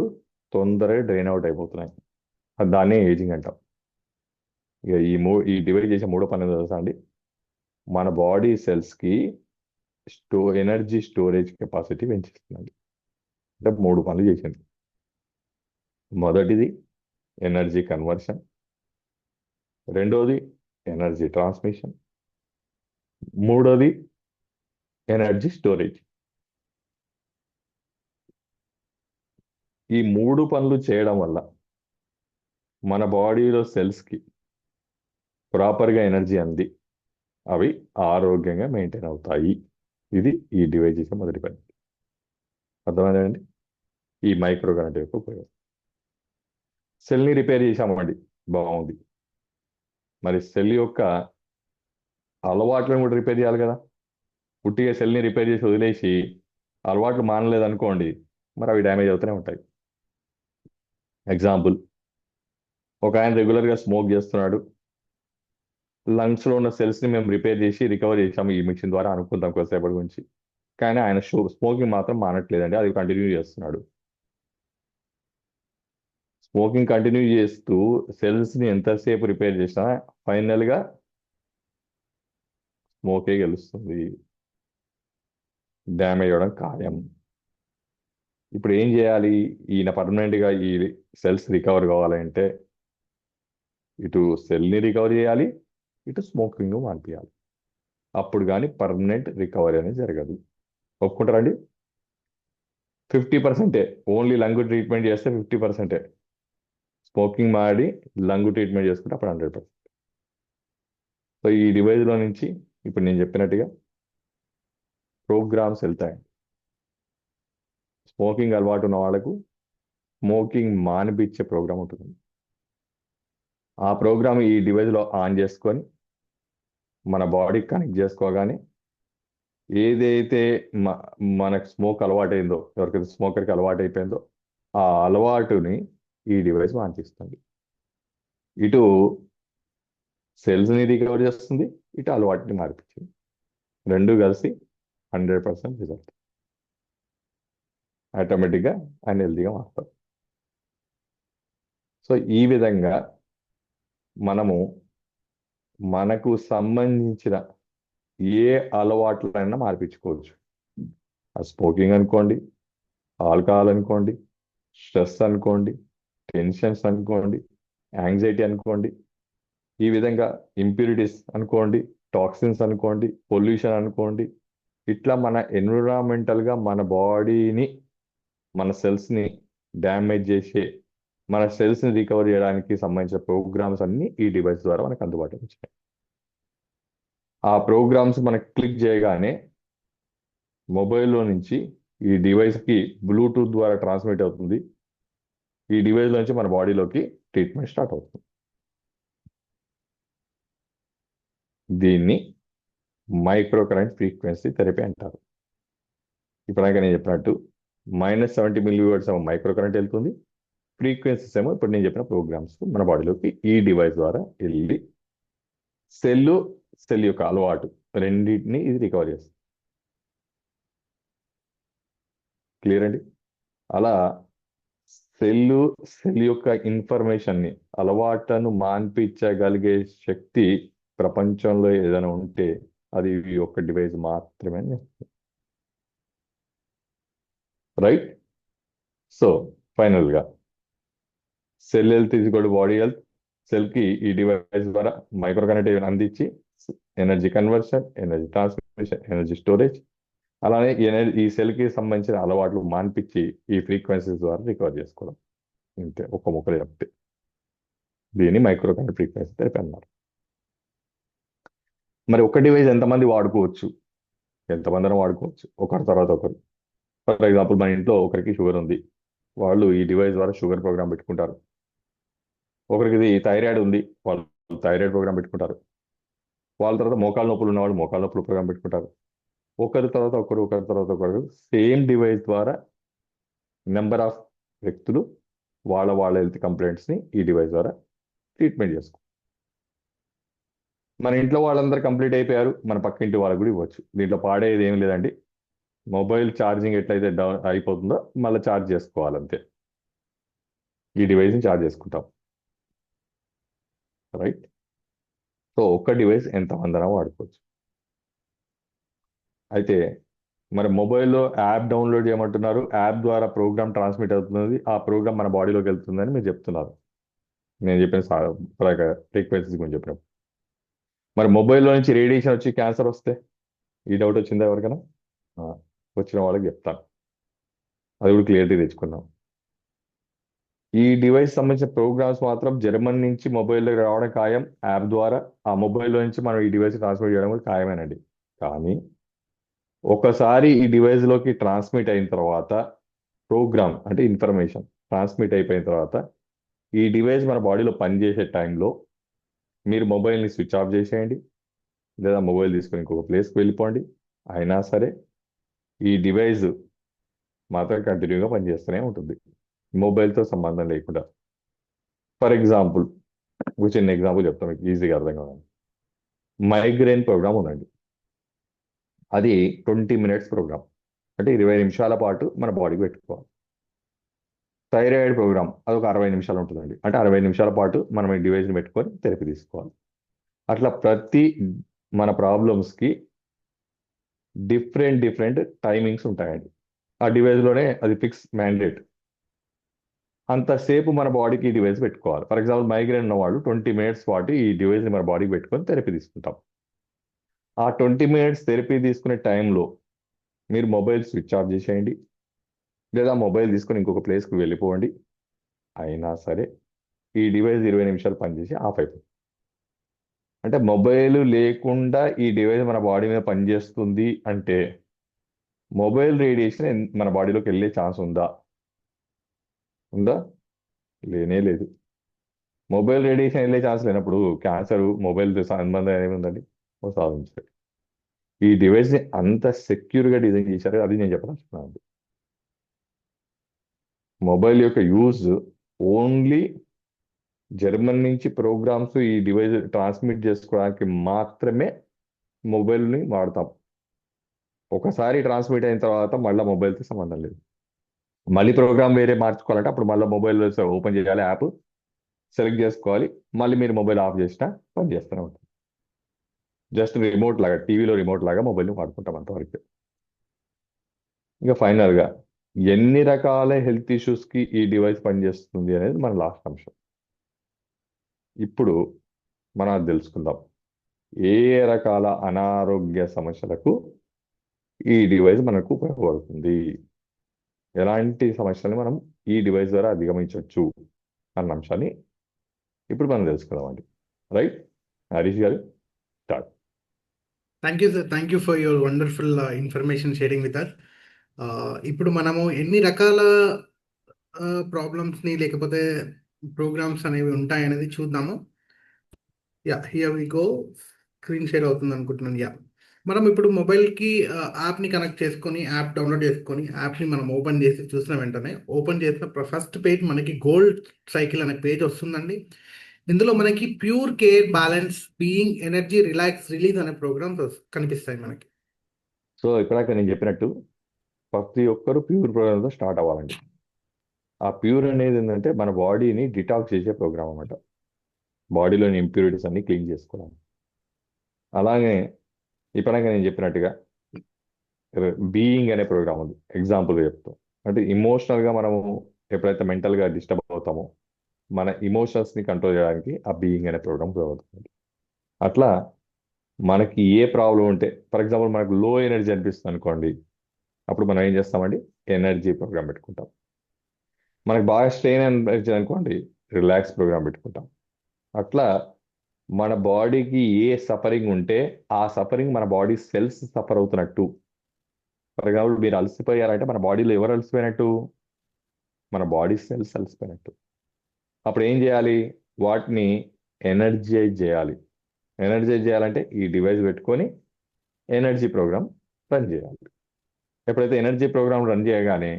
[SPEAKER 2] తొందరగా డ్రైన్ అవుట్ అయిపోతున్నాయి. దాన్నే ఏజింగ్ అంటాం. ఇక ఈ డివైడ్ చేసే మూడో పని ఏంటో తెలుసా అండి? మన బాడీ సెల్స్కి ఎనర్జీ స్టోరేజ్ కెపాసిటీ పెంచిస్తుందండి. అంటే 3 పనులు చేసింది. మొదటిది ఎనర్జీ కన్వర్షన్, రెండోది ఎనర్జీ ట్రాన్స్మిషన్, మూడోది ఎనర్జీ స్టోరేజ్. ఈ 3 పనులు చేయడం వల్ల మన బాడీలో సెల్స్కి ప్రాపర్గా ఎనర్జీ అంది అవి ఆరోగ్యంగా మెయింటైన్ అవుతాయి. ఇది ఈ డివైస్ చేసే మొదటి పని. అర్థమైందండి? ఈ మైక్రో కరెంట్ యొక్క ఉపయోగం. సెల్ని రిపేర్ చేసామండి, బాగుంది. మరి సెల్ యొక్క అలవాట్లను కూడా రిపేర్ చేయాలి కదా. పుట్టిగా సెల్ని రిపేర్ చేసి వదిలేసి అలవాట్లు మానలేదనుకోండి, మరి అవి డ్యామేజ్ అవుతూనే ఉంటాయి. ఎగ్జాంపుల్, ఒక ఆయన రెగ్యులర్గా స్మోక్ చేస్తున్నాడు, లంగ్స్లో ఉన్న సెల్స్ని మేము రిపేర్ చేసి రికవర్ చేసాము ఈ మిషన్ ద్వారా అనుకుంటాం కొద్దిసేపటి గురించి. కానీ ఆయన స్మోకింగ్ మాత్రం మానట్లేదండి, అది కంటిన్యూ చేస్తున్నాడు. స్మోకింగ్ కంటిన్యూ చేస్తూ సెల్స్ని ఎంతసేపు రిపేర్ చేసినా ఫైనల్గా స్మోకే గెలుస్తుంది, డ్యామేజ్ అవ్వడం ఖాయం. ఇప్పుడు ఏం చేయాలి? ఈయన పర్మనెంట్గా ఈ సెల్స్ రికవర్ కావాలంటే ఇటు సెల్ని రికవర్ చేయాలి, ఇటు స్మోకింగ్ మానిపించాలి. అప్పుడు కానీ పర్మనెంట్ రికవరీ అనేది జరగదు. ఒప్పుకుంటారండి? 50%. ఓన్లీ లంగ్ ట్రీట్మెంట్ చేస్తే 50%. స్మోకింగ్ మాడి లంగ్ ట్రీట్మెంట్ చేసుకుంటే అప్పుడు 100%. సో ఈ డివైస్లో నుంచి ఇప్పుడు నేను చెప్పినట్టుగా ప్రోగ్రామ్స్ వెళ్తాయి. స్మోకింగ్ అలవాటు ఉన్న వాళ్ళకు స్మోకింగ్ మానిపించే ప్రోగ్రామ్ ఉంటుంది. ఆ ప్రోగ్రామ్ ఈ డివైస్లో ఆన్ చేసుకొని మన బాడీకి కనెక్ట్ చేసుకోగానే ఏదైతే మనకు స్మోక్ అలవాటైందో, ఎవరికైతే స్మోకర్కి అలవాటు అయిపోయిందో ఆ అలవాటుని ఈ డివైస్ మానిపిస్తుంది. ఇటు సెల్స్ని రికవర్ చేస్తుంది, ఇటు అలవాటుని మార్పించింది. రెండు కలిసి 100% రిజల్ట్. ఆటోమేటిక్గా ఆయన హెల్తీగా మారుతారు. సో ఈ విధంగా మనము మనకు సంబంధించిన ఏ అలవాట్లైనా మార్పించుకోవచ్చు. ఆ స్మోకింగ్ అనుకోండి, ఆల్కహాల్ అనుకోండి, స్ట్రెస్ అనుకోండి, టెన్షన్స్ అనుకోండి, యాంగ్జైటీ అనుకోండి, ఈ విధంగా ఇంప్యూరిటీస్ అనుకోండి, టాక్సిన్స్ అనుకోండి, పొల్యూషన్ అనుకోండి, ఇట్లా మన ఎన్విరాన్మెంటల్గా మన బాడీని, మన సెల్స్ని డ్యామేజ్ చేసే, మన సెల్స్ని రికవర్ చేయడానికి సంబంధించిన ప్రోగ్రామ్స్ అన్నీ ఈ డివైస్ ద్వారా మనకు అందుబాటులో వచ్చాయి. ఆ ప్రోగ్రామ్స్ మనకు క్లిక్ చేయగానే మొబైల్లో నుంచి ఈ డివైస్కి బ్లూటూత్ ద్వారా ట్రాన్స్మిట్ అవుతుంది. ఈ డివైస్లో నుంచి మన బాడీలోకి ట్రీట్మెంట్ స్టార్ట్ అవుతుంది. దీన్ని మైక్రో కరెంట్ ఫ్రీక్వెన్సీ థెరపీ అంటారు. ఇప్పుడాక నేను చెప్పినట్టు -70 mV ఏమో మైక్రో కరెంట్ వెళ్తుంది, ఫ్రీక్వెన్సీస్ ఏమో ఇప్పుడు నేను చెప్పిన ప్రోగ్రామ్స్ మన బాడీలోకి ఈ డివైస్ ద్వారా వెళ్ళి సెల్ యొక్క అలవాటు రెండింటిని ఇది రికవర్ చేస్తుంది. క్లియర్ అండి? అలా సెల్ యొక్క ఇన్ఫర్మేషన్ని, అలవాట్లను మాన్పించగలిగే శక్తి ప్రపంచంలో ఏదైనా ఉంటే అది ఈ యొక్క డివైస్ మాత్రమే. రైట్? సో ఫైనల్గా cell health is equal to body health. సెల్కి ఈ డివైస్ ద్వారా మైక్రో కనెక్టివ్ అందించి energy conversion, energy transmission, energy storage, అలానే ఈ సెల్కి సంబంధించిన అలవాట్లు మాన్పించి ఈ ఫ్రీక్వెన్సీస్ ద్వారా రికవర్ చేసుకోవడం. ఇంతే, ఒక్క ముక్కలు చెప్తే. దీన్ని మైక్రో కరెంట్ ఫ్రీక్వెన్సీ థెరపీ అన్నారు. మరి ఒక డివైస్ ఎంతమంది వాడుకోవచ్చు? ఎంతమందిని వాడుకోవచ్చు, ఒకరి తర్వాత ఒకరు. ఫర్ ఎగ్జాంపుల్ మన ఇంట్లో ఒకరికి షుగర్ ఉంది, వాళ్ళు ఈ డివైస్ ద్వారా షుగర్ ప్రోగ్రామ్ పెట్టుకుంటారు. ఒకరికి ఇది థైరాయిడ్ ఉంది, వాళ్ళు థైరాయిడ్ ప్రోగ్రామ్ పెట్టుకుంటారు. వాళ్ళ తర్వాత మోకాళ్ళ నొప్పులు ఉన్నవాళ్ళు మోకాళ్ళ నొప్పులు ప్రోగ్రామ్ పెట్టుకుంటారు. ఒకరి తర్వాత ఒకరు సేమ్ డివైస్ ద్వారా నెంబర్ ఆఫ్ వ్యక్తులు వాళ్ళ హెల్త్ కంప్లైంట్స్ని ఈ డివైస్ ద్వారా ట్రీట్మెంట్ చేసుకో. మన ఇంట్లో వాళ్ళందరూ కంప్లీట్ అయిపోయారు, మన పక్కింటి వాళ్ళకు కూడా ఇవ్వచ్చు. దీంట్లో పాడేది ఏం లేదండి. మొబైల్ ఛార్జింగ్ ఎట్లయితే డౌన్ అయిపోతుందో మళ్ళీ ఛార్జ్ చేసుకోవాలంతే. ఈ డివైస్ని ఛార్జ్ చేసుకుంటాం. రైట్? సో ఒక్క డివైస్ ఎంతమందైనా వాడుకోవచ్చు. అయితే మరి మొబైల్లో యాప్ డౌన్లోడ్ చేయమంటున్నారు, యాప్ ద్వారా ప్రోగ్రామ్ ట్రాన్స్మిట్ అవుతుంది, ఆ ప్రోగ్రామ్ మన బాడీలోకి వెళ్తుందని మీరు చెప్తున్నారు. నేను చెప్పిన ఫ్రీక్వెన్సీస్ గురించి చెప్పినప్పుడు మరి మొబైల్లో నుంచి రేడియేషన్ వచ్చి క్యాన్సర్ వస్తే ఈ డౌట్ వచ్చిందా ఎవరికైనా? వచ్చిన వాళ్ళకి చెప్తాను, అది కూడా క్లియరిటీ తెచ్చుకున్నాం. ఈ డివైస్ సంబంధించిన ప్రోగ్రామ్స్ మాత్రం జర్మన్ నుంచి మొబైల్లోకి రావడం ఖాయం, యాప్ ద్వారా. ఆ మొబైల్లో నుంచి మనం ఈ డివైస్ ట్రాన్స్మిట్ చేయడం కూడా ఖాయమేనండి. కానీ ఒకసారి ఈ డివైస్లోకి ట్రాన్స్మిట్ అయిన తర్వాత, ప్రోగ్రామ్ అంటే ఇన్ఫర్మేషన్ ట్రాన్స్మిట్ అయిపోయిన తర్వాత, ఈ డివైస్ మన బాడీలో పనిచేసే టైంలో మీరు మొబైల్ని స్విచ్ ఆఫ్ చేసేయండి, లేదా మొబైల్ తీసుకొని ఇంకొక ప్లేస్కి వెళ్ళిపోండి. అయినా సరే ఈ డివైస్ మాత్రం కంటిన్యూగా పనిచేస్తూనే ఉంటుంది, మొబైల్తో సంబంధం లేకుండా. ఫర్ ఎగ్జాంపుల్, ఒక చిన్న ఎగ్జాంపుల్ చెప్తాం మీకు ఈజీగా అర్థం కావాలి. మైగ్రేన్ ప్రోగ్రామ్ ఉందండి, అది 20 minutes ప్రోగ్రామ్, అంటే 20 నిమిషాల పాటు మన బాడీకి పెట్టుకోవాలి. థైరాయిడ్ ప్రోగ్రామ్ అది ఒక 60 నిమిషాలు ఉంటుందండి, అంటే 60 నిమిషాల పాటు మనం ఈ డివైస్ని పెట్టుకొని థెరపీ తీసుకోవాలి. అట్లా ప్రతి మన ప్రాబ్లమ్స్కి డిఫరెంట్ టైమింగ్స్ ఉంటాయండి. ఆ డివైస్లోనే అది ఫిక్స్ మ్యాండేట్, అంతసేపు మన బాడీకి ఈ డివైస్ పెట్టుకోవాలి. ఫర్ ఎగ్జాంపుల్ మైగ్రేన్ ఉన్న వాళ్ళు 20 minutes పాటు ఈ డివైస్ని మన బాడీకి పెట్టుకొని థెరపీ తీసుకుంటాం. ఆ 20 minutes థెరపీ తీసుకునే టైంలో మీరు మొబైల్ స్విచ్ ఆఫ్ చేసేయండి, లేదా మొబైల్ తీసుకొని ఇంకొక ప్లేస్కి వెళ్ళిపోండి. అయినా సరే ఈ డివైస్ 20 నిమిషాలు పనిచేసి ఆఫ్ అయిపోతుంది. అంటే మొబైల్ లేకుండా ఈ డివైస్ మన బాడీ మీద పనిచేస్తుంది అంటే మొబైల్ రేడియేషన్ మన బాడీలోకి వెళ్ళే ఛాన్స్ ఉందా? ఉందా? లేనే లేదు. మొబైల్ రేడియేషన్ వెళ్ళే ఛాన్స్ లేనప్పుడు క్యాన్సర్ మొబైల్ సంబంధం ఏముందండి? సాధించారు. ఈ డివైస్ని అంత సెక్యూర్గా డిజైన్ చేశారు, అది నేను చెప్పదలుచుకున్నాను. మొబైల్ యొక్క యూజ్ ఓన్లీ జర్మన్ నుంచి ప్రోగ్రామ్స్ ఈ డివైస్ ట్రాన్స్మిట్ చేసుకోవడానికి మాత్రమే మొబైల్ని వాడతాం. ఒకసారి ట్రాన్స్మిట్ అయిన తర్వాత మళ్ళీ మొబైల్తో సంబంధం లేదు. మళ్ళీ ప్రోగ్రామ్ వేరే మార్చుకోవాలంటే అప్పుడు మళ్ళీ మొబైల్ ఓపెన్ చేయాలి, యాప్ సెలెక్ట్ చేసుకోవాలి, మళ్ళీ మీరు మొబైల్ ఆఫ్ చేసినా పని చేస్తూనే ఉంటుంది. జస్ట్ రిమోట్ లాగా, టీవీలో రిమోట్ లాగా మొబైల్ని వాడుకుంటాం అంతవరకు. ఇంకా ఫైనల్గా ఎన్ని రకాల హెల్త్ ఇష్యూస్కి ఈ డివైస్ పనిచేస్తుంది అనేది మన లాస్ట్ అంశం. ఇప్పుడు మనం అది తెలుసుకుందాం. ఏ ఏ రకాల అనారోగ్య సమస్యలకు ఈ డివైస్ మనకు ఉపయోగపడుతుంది, ఎలాంటి సమస్యలను మనం ఈ డివైస్ ద్వారా అధిగమించవచ్చు అన్న అంశాన్ని ఇప్పుడు మనం తెలుసుకుందామండి. Right, Harish garu start.
[SPEAKER 1] Thank you sir, thank you for your wonderful information sharing with us. ఇప్పుడు మనము ఎన్ని రకాల ప్రాబ్లమ్స్ని లేకపోతే ప్రోగ్రామ్స్ అనేవి ఉంటాయనేది చూద్దాము. Yeah, here we go. Screen share అవుతుంది అనుకుంటున్నాను. యా, మనం ఇప్పుడు మొబైల్కి యాప్ని కనెక్ట్ చేసుకొని, యాప్ డౌన్లోడ్ చేసుకొని, యాప్ని మనం ఓపెన్ చేసి చూసిన వెంటనే ఓపెన్ చేసిన ఫస్ట్ పేజ్ మనకి గోల్డ్ సైకిల్ అనే పేజ్ వస్తుందండి. ఇందులో మనకి pure care, balance, being, energy, relax, release అనే ప్రోగ్రామ్స్ కనిపిస్తాయి మనకి.
[SPEAKER 2] సో ఇప్పటిదాకా నేను చెప్పినట్టు ప్రతి ఒక్కరు ప్యూర్ ప్రోగ్రామ్తో స్టార్ట్ అవ్వాలండి. ఆ ప్యూర్ అనేది ఏంటంటే మన బాడీని డిటాక్స్ చేసే ప్రోగ్రామ్ అన్నమాట. బాడీలోని ఇంప్యూరిటీస్ అన్ని క్లీన్ చేసుకోవాలి. అలాగే ఇప్పటిదాకా నేను చెప్పినట్టుగా బీయింగ్ అనే ప్రోగ్రామ్ ఉంది. ఎగ్జాంపుల్గా చెప్తాం అంటే ఇమోషనల్గా మనము ఎప్పుడైతే మెంటల్గా డిస్టర్బ్ అవుతామో మన ఇమోషన్స్ని కంట్రోల్ చేయడానికి ఆ బీయింగ్ అనే ప్రోగ్రామ్ ఉపయోగపడుతుంది. అట్లా మనకి ఏ ప్రాబ్లం ఉంటే, ఫర్ ఎగ్జాంపుల్ మనకు లో ఎనర్జీ అనిపిస్తుంది అనుకోండి, అప్పుడు మనం ఏం చేస్తామండి, ఎనర్జీ ప్రోగ్రామ్ పెట్టుకుంటాం. మనకు బాగా స్ట్రెయిన్ అనిపించింది అనుకోండి, రిలాక్స్ ప్రోగ్రామ్ పెట్టుకుంటాం. అట్లా మన బాడీకి ఏ సఫరింగ్ ఉంటే ఆ సఫరింగ్ మన బాడీ సెల్స్ సఫర్ అవుతున్నట్టు. ఫర్ ఎగ్జాంపుల్ మీరు అలసిపోయారంటే మన బాడీలో ఎవరు అలసిపోయినట్టు? మన బాడీ సెల్స్ అలసిపోయినట్టు. అప్పుడు ఏం చేయాలి? వాటిని ఎనర్జైజ్ చేయాలి. ఎనర్జైజ్ చేయాలంటే ఈ డివైస్ పెట్టుకొని ఎనర్జీ ప్రోగ్రామ్ రన్ చేయాలి. ఎప్పుడైతే ఎనర్జీ ప్రోగ్రామ్ రన్ చేయగానే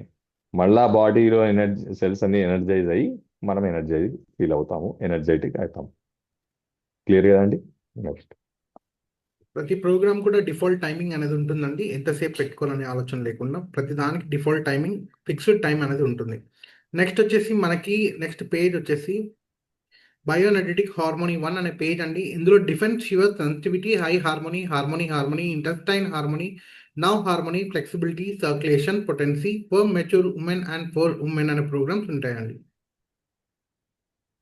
[SPEAKER 2] మళ్ళా బాడీలో ఎనర్జీ సెల్స్ అన్ని ఎనర్జైజ్ అయ్యి మనం ఎనర్జైజ్ ఫీల్ అవుతాము, ఎనర్జెటిక్ అవుతాము. క్లియర్ కదండి? నెక్స్ట్,
[SPEAKER 1] ప్రతి ప్రోగ్రామ్ కూడా డిఫాల్ట్ టైమింగ్ అనేది ఉంటుందండి. ఎంతసేపు పెట్టుకోవాలనే ఆలోచన లేకుండా ప్రతి దానికి డిఫాల్ట్ టైమింగ్, ఫిక్స్డ్ టైం అనేది ఉంటుంది. నెక్స్ట్ వచ్చేసి మనకి నెక్స్ట్ పేజ్ వచ్చేసి బయోఎనర్జెటిక్ హార్మోనీ 1 అనే పేజ్ అండి. ఇందులో defence, shiver, sensitivity, high harmony, harmony, intestine harmony, now harmony, flexibility, circulation, potency for mature women and for women అనే ప్రోగ్రామ్స్ ఉంటాయండి.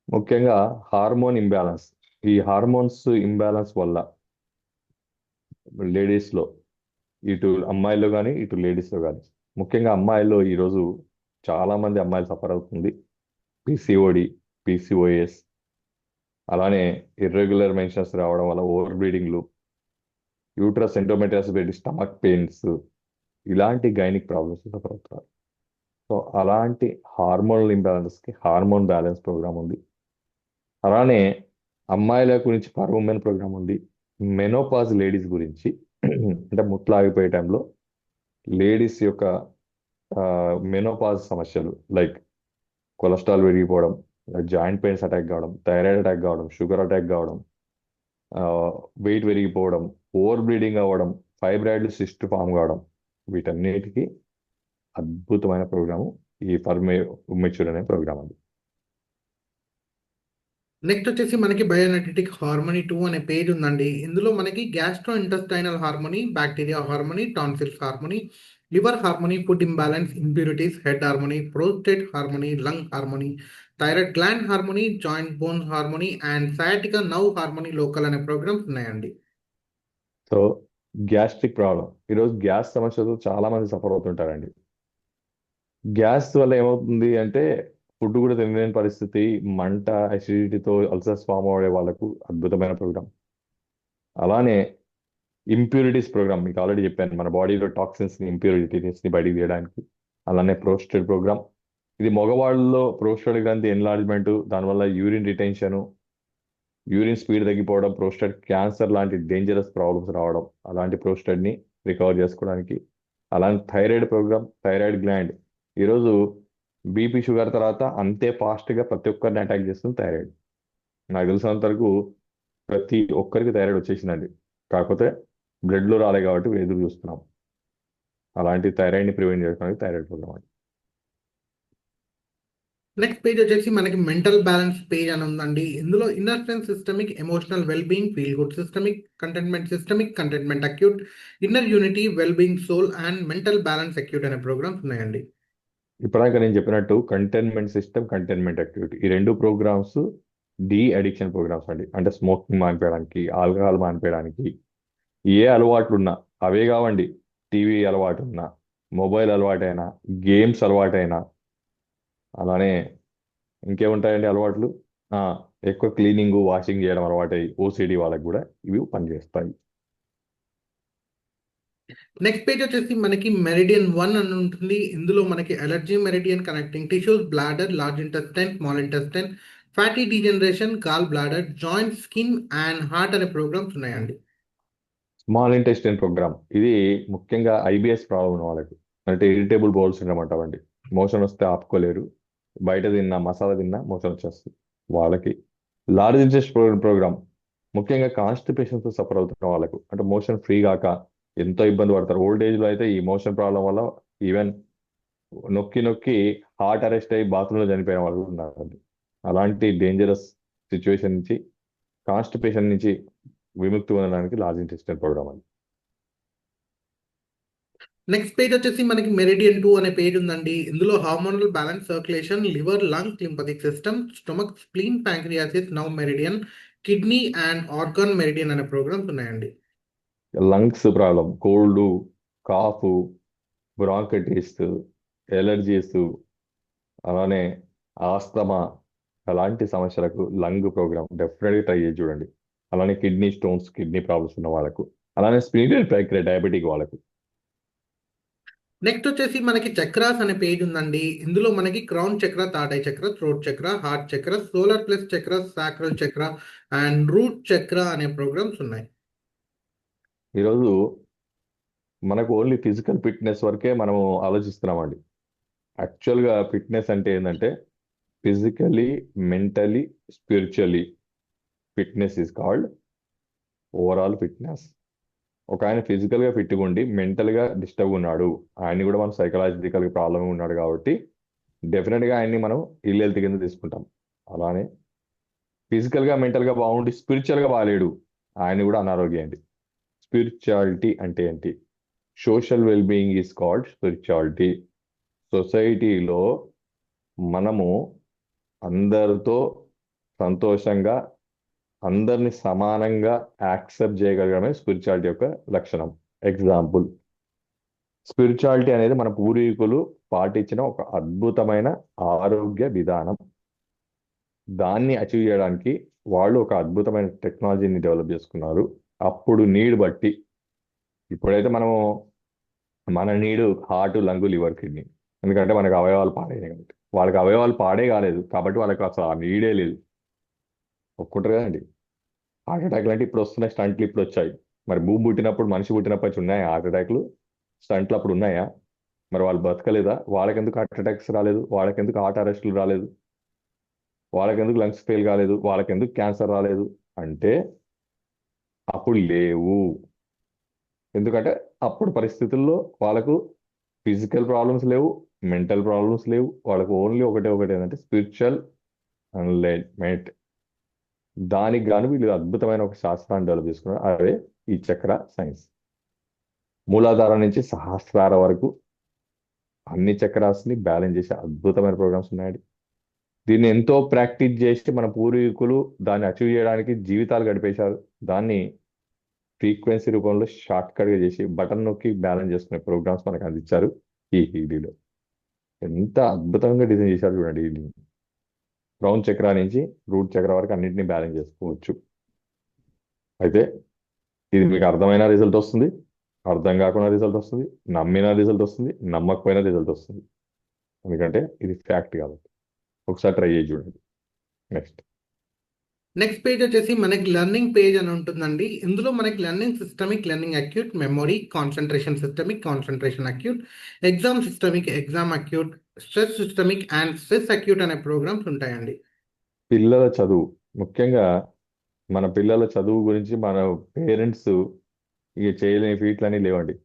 [SPEAKER 2] ముఖ్యంగా హార్మోన్ ఇంబ్యాలెన్స్. ఈ హార్మోన్స్ ఇంబ్యాలెన్స్ వల్ల లేడీస్లో, ఇటు అమ్మాయిల్లో కానీ ఇటు లేడీస్లో కానీ, ముఖ్యంగా అమ్మాయిల్లో ఈరోజు చాలామంది అమ్మాయిలు సఫర్ అవుతుంది పిసిఓడి, పిసిఓఎస్, అలానే ఇర్రెగ్యులర్ మెన్షన్స్ రావడం వల్ల ఓవర్ బ్లీడింగ్లు, యూట్రస్ ఎండోమెట్రియాసిస్ పెట్టి స్టమక్ పెయిన్స్, ఇలాంటి గైనిక్ ప్రాబ్లమ్స్ సఫర్ అవుతారు. సో అలాంటి హార్మోనల్ ఇంబ్యాలెన్స్కి హార్మోన్ బ్యాలెన్స్ ప్రోగ్రామ్ ఉంది. అలానే అమ్మాయిల గురించి పర్ ఉమెన్ ప్రోగ్రామ్ ఉంది. మెనోపాజ్ లేడీస్ గురించి అంటే ముట్లాగిపోయే టైంలో లేడీస్ యొక్క మెనోపాజ్ సమస్యలు లైక్ కొలెస్ట్రాల్ పెరిగిపోవడం, జాయింట్ పెయిన్స్ అటాక్ కావడం, థైరాయిడ్ అటాక్ కావడం, షుగర్ అటాక్ కావడం, వెయిట్ పెరిగిపోవడం, ఓవర్ బ్లీడింగ్ అవ్వడం, ఫైబ్రాయిడ్ సిస్ట్ ఫామ్ కావడం, వీటన్నిటికీ అద్భుతమైన ప్రోగ్రాము ఈ ఫర్ మెచ్యూర్ అనే ప్రోగ్రామ్ అది.
[SPEAKER 1] నెక్స్ట్ వచ్చేసి మనకి బయోఎనర్జెటిక్ హార్మోనీ 2 అనే పేజ్ ఉందండి. ఇందులో మనకి gastro intestinal harmony, bacteria harmony, tonsils harmony, liver harmony, food imbalance, impurities, head harmony, prostate harmony, lung harmony, thyroid gland harmony, joint bone harmony and sciatica now harmony local అనే programmes ఉన్నాయండి.
[SPEAKER 2] So gastric problem, ఈరోజు gas సమస్యతో చాలా మంది suffer అవుతుంటారండి. Gas వల్ల ఏమవుతుంది అంటే food కూడా తినలేని పరిస్థితి, మంట, అసిడిటీతో అల్సర్స్ ఫామ్ అవ్వే వాళ్ళకు అద్భుతమైన ప్రోగ్రామ్. అలానే ఇంప్యూరిటీస్ ప్రోగ్రామ్ మీకు ఆల్రెడీ చెప్పాను, మన బాడీలో టాక్సిన్స్ ని ఇంప్యూరిటీస్ ని బయటికి తీయడానికి. అలానే ప్రోస్టేట్ ప్రోగ్రామ్, ఇది మగవాళ్ళలో ప్రోస్టేట్ గ్రంథి ఎన్లార్జ్మెంట్, దానివల్ల యూరిన్ రిటెన్షన్, యూరిన్ స్పీడ్ తగ్గిపోవడం, ప్రోస్టేట్ క్యాన్సర్ లాంటి డేంజరస్ ప్రాబ్లమ్స్ రావడం, అలాంటి ప్రోస్టేట్ ని రికవర్ చేసుకోవడానికి. అలాంటి థైరాయిడ్ ప్రోగ్రామ్, థైరాయిడ్ గ్లాండ్. ఈరోజు బీపీ షుగర్ తర్వాత అంతే ఫాస్ట్ గా ప్రతి ఒక్కరిని అటాక్ చేస్తుంది థైరాయిడ్. నాకు తెలిసినంత వరకు ప్రతి ఒక్కరికి థైరాయిడ్ వచ్చేసిందండి, కాకపోతే బ్లడ్ లో రాలే కాబట్టి ఎదురు చూస్తున్నాం. అలాంటి థైరాయిడ్ ని ప్రివెంట్ చేసుకోవడానికి థైరాయిడ్ ప్రోగ్రామ్ అండి.
[SPEAKER 1] నెక్స్ట్ పేజ్ వచ్చేసి మనకి మెంటల్ బ్యాలెన్స్ పేజ్ అని ఉందండి. ఇందులో inner strength, systemic, emotional well being, feel good systemic, contentment acute, inner unity, well being soul and mental balance acute అనే ప్రోగ్రామ్స్ ఉన్నాయండి.
[SPEAKER 2] ఇప్పటిదాకా నేను చెప్పినట్టు కంటైన్మెంట్ సిస్టమ్, కంటైన్మెంట్ యాక్టివిటీ, ఈ రెండు ప్రోగ్రామ్స్ డి అడిక్షన్ ప్రోగ్రామ్స్ అండి. అంటే స్మోకింగ్ మానిపేయడానికి, ఆల్కహాల్ మానిపేయడానికి, ఏ అలవాట్లు ఉన్నా అవే కావండి. టీవీ అలవాటు ఉన్నా, మొబైల్ అలవాటైనా, గేమ్స్ అలవాటైనా, అలానే ఇంకేముంటాయండి అలవాట్లు, ఆ, ఎక్కువ క్లీనింగ్, వాషింగ్ చేయడం అలవాటై ఓసిడి వాళ్ళకి కూడా ఇవి పనిచేస్తాయి.
[SPEAKER 1] నెక్స్ట్ పేజ్ వచ్చేసి మనకి మెరిడియన్ 1 అని ఉంటుంది. ఇందులో మనకి allergy meridian connecting tissues, bladder, large intestine, small intestine, fatty degeneration, gall bladder, joint, skin and heart అనే ప్రోగ్రామ్స్ ఉన్నాయండి.
[SPEAKER 2] స్మాల్ ఇంటెస్టైన్ ప్రోగ్రామ్, ఇది ముఖ్యంగా ఐబిఎస్ ప్రాబ్లం ఉన్న వాళ్ళకి, అంటే ఇరిటేబుల్ బౌల్ సిండ్రోమ్ అంటామండి. మోషన్ వస్తే ఆపుకోలేరు, బయట తిన్నా మసాలా తిన్నా మోషన్ వచ్చేస్తుంది వాళ్ళకి. లార్జ్ ఇంటెస్ట్ ప్రోగ్రామ్ ముఖ్యంగా కాన్స్టిపేషన్తో సఫర్ అవుతున్న వాళ్ళకు, అంటే మోషన్ ఫ్రీ కాక ఎంతో ఇబ్బంది పడతారు. ఓల్డ్ ఏజ్ లో అయితే ఈ మోషన్ ప్రాబ్లం వల్ల ఈవెన్ నొక్కి నొక్కి హార్ట్ అరెస్ట్ అయ్యి బాత్రూంలో చనిపోయిన వాళ్ళు కూడా ఉన్నారండి. అలాంటి డేంజరస్ సిచ్యువేషన్ నుంచి, కాన్స్టిపేషన్ నుంచి విముక్తి పొందడానికి లార్జ్ ఇంటెస్టైన్ ప్రోగ్రామ్ అండి.
[SPEAKER 1] నెక్స్ట్ పేజ్ వచ్చేసి మనకి మెరిడియన్ 2 అనే పేజ్ ఉందండి. ఇందులో hormonal balance, circulation, liver, lungs, lymphatic system, stomach, spleen, pancreas, నవ్ meridian, kidney and organ meridian అనే ప్రోగ్రామ్స్ ఉన్నాయండి.
[SPEAKER 2] Lungs problem, cold, cough, bronchitis, allergies, అలానే ఆస్తమా, అలాంటి సమస్యలకు లంగ్ ప్రోగ్రామ్ డెఫినెట్గా ట్రై చేసి చూడండి. అలానే కిడ్నీ స్టోన్స్, కిడ్నీ ప్రాబ్లమ్స్ ఉన్న వాళ్ళకు, అలానే స్పిరిచువల్ ప్రక్రియ డయాబెటిక్ వాళ్ళకు.
[SPEAKER 1] నెక్స్ట్ వచ్చేసి మనకి చక్రాస్ అనే పేజ్ ఉందండి. ఇందులో మనకి క్రౌన్ చక్ర, థర్డ్ ఐ చక్ర, థ్రోట్ చక్ర, హార్ట్ చక్ర, సోలార్ ప్లస్ చక్ర, సాక్రల్ చక్ర అండ్ రూట్ చక్ర అనే ప్రోగ్రామ్స్ ఉన్నాయి.
[SPEAKER 2] ఈరోజు మనకు ఓన్లీ ఫిజికల్ ఫిట్నెస్ వరకే మనము ఆలోచిస్తున్నామండి. యాక్చువల్గా ఫిట్నెస్ అంటే ఏంటంటే physically, mentally, spiritually fitness is called overall fitness. ఒక ఆయన ఫిజికల్గా ఫిట్గా ఉండి మెంటల్గా డిస్టర్బ్ ఉన్నాడు, ఆయన్ని కూడా మనం సైకలాజికల్ ప్రాబ్లమ్ ఉన్నాడు కాబట్టి డెఫినెట్గా ఆయన్ని మనం ఇల్ హెల్త్ కింద తీసుకుంటాం. అలానే ఫిజికల్గా మెంటల్గా బాగుండి స్పిరిచువల్గా బాగాలేడు, ఆయన కూడా అనారోగ్యం అండి. స్పిరిచువాలిటీ అంటే ఏంటి? Social well being is called spirituality. సొసైటీలో మనము అందరితో సంతోషంగా, అందరిని సమానంగా యాక్సెప్ట్ చేయగలగడమే స్పిరిచువాలిటీ యొక్క లక్షణం. ఎగ్జాంపుల్, స్పిరిచువాలిటీ అనేది మన పూర్వీకులు పాటించిన ఒక అద్భుతమైన ఆరోగ్య విధానం. దాన్ని అచీవ్ చేయడానికి వాళ్ళు ఒక అద్భుతమైన టెక్నాలజీని డెవలప్ చేసుకున్నారు. అప్పుడు నీడ్ బట్టి, ఇప్పుడైతే మనము మన నీడు హార్ట్, లంగ్, లివర్, కిడ్నీ, ఎందుకంటే మనకు అవయవాలు పాడైనాయి కాబట్టి. వాళ్ళకి అవయవాలు పాడే కాలేదు కాబట్టి వాళ్ళకి అసలు ఆ నీడే లేదు. ఒప్పుకుంటారు కదండి. హార్ట్ అటాక్లు అంటే ఇప్పుడు వస్తున్నాయి, స్టంట్లు ఇప్పుడు వచ్చాయి. మరి భూమి పుట్టినప్పుడు, మనిషి పుట్టినప్పటి నుంచి ఉన్నాయా హార్ట్ అటాక్లు? స్టంట్లు అప్పుడు ఉన్నాయా? మరి వాళ్ళు బతకలేదా? వాళ్ళకెందుకు హార్ట్ అటాక్స్ రాలేదు? వాళ్ళకెందుకు హార్ట్ అరెస్టులు రాలేదు? వాళ్ళకెందుకు లంగ్స్ ఫెయిల్ కాలేదు? వాళ్ళకెందుకు క్యాన్సర్ రాలేదు? అంటే అప్పుడు లేవు. ఎందుకంటే అప్పుడు పరిస్థితుల్లో వాళ్ళకు ఫిజికల్ ప్రాబ్లమ్స్ లేవు, మెంటల్ ప్రాబ్లమ్స్ లేవు. వాళ్ళకు ఓన్లీ ఒకటే ఒకటి ఏంటంటే స్పిరిచువల్ ఎన్లైట్మెంట్. దానికి గాను వీళ్ళు అద్భుతమైన ఒక శాస్త్రాన్ని డెవలప్ చేసుకున్నారు, అదే ఈ చక్ర సైన్స్. మూలాధారం నుంచి సహస్రార వరకు అన్ని చక్రాస్ని బ్యాలెన్స్ చేసే అద్భుతమైన ప్రోగ్రామ్స్ ఉన్నాయండి. దీన్ని ఎంతో ప్రాక్టీస్ చేసి మన పూర్వీకులు దాన్ని అచీవ్ చేయడానికి జీవితాలు గడిపేశారు. దాన్ని ఫ్రీక్వెన్సీ రూపంలో షార్ట్ కట్గా చేసి బటన్ నొక్కి బ్యాలెన్స్ చేసుకునే ప్రోగ్రామ్స్ మనకు అందించారు ఈ హీడీలో. ఎంత అద్భుతంగా డిజైన్ చేశారు చూడండి. బ్రౌన్ చక్ర నుంచి రూట్ చక్ర వరకు అన్నింటినీ బ్యాలెన్స్ చేసుకోవచ్చు. అయితే ఇది మీకు అర్థమైన రిజల్ట్ వస్తుంది, అర్థం కాకుండా రిజల్ట్ వస్తుంది, నమ్మిన రిజల్ట్ వస్తుంది, నమ్మకపోయిన రిజల్ట్ వస్తుంది. ఎందుకంటే ఇది ఫ్యాక్ట్ కాబట్టి ఒకసారి ట్రై చేసి చూడండి. నెక్స్ట్
[SPEAKER 1] నెక్స్ట్ పేజ్ వచ్చేసి మనకి లెర్నింగ్ పేజ్ అని ఉంటుందండి. ఇందులో మనకి learning systemic, learning acute, memory, concentration systemic, concentration acute, exam systemic, exam acute, stress systemic and stress acute అనే ప్రోగ్రామ్స్ ఉంటాయండి.
[SPEAKER 2] పిల్లల చదువు, ముఖ్యంగా మన పిల్లల చదువు గురించి మన పేరెంట్స్ ఇక చేయలేని ఫీట్లని లేవండి.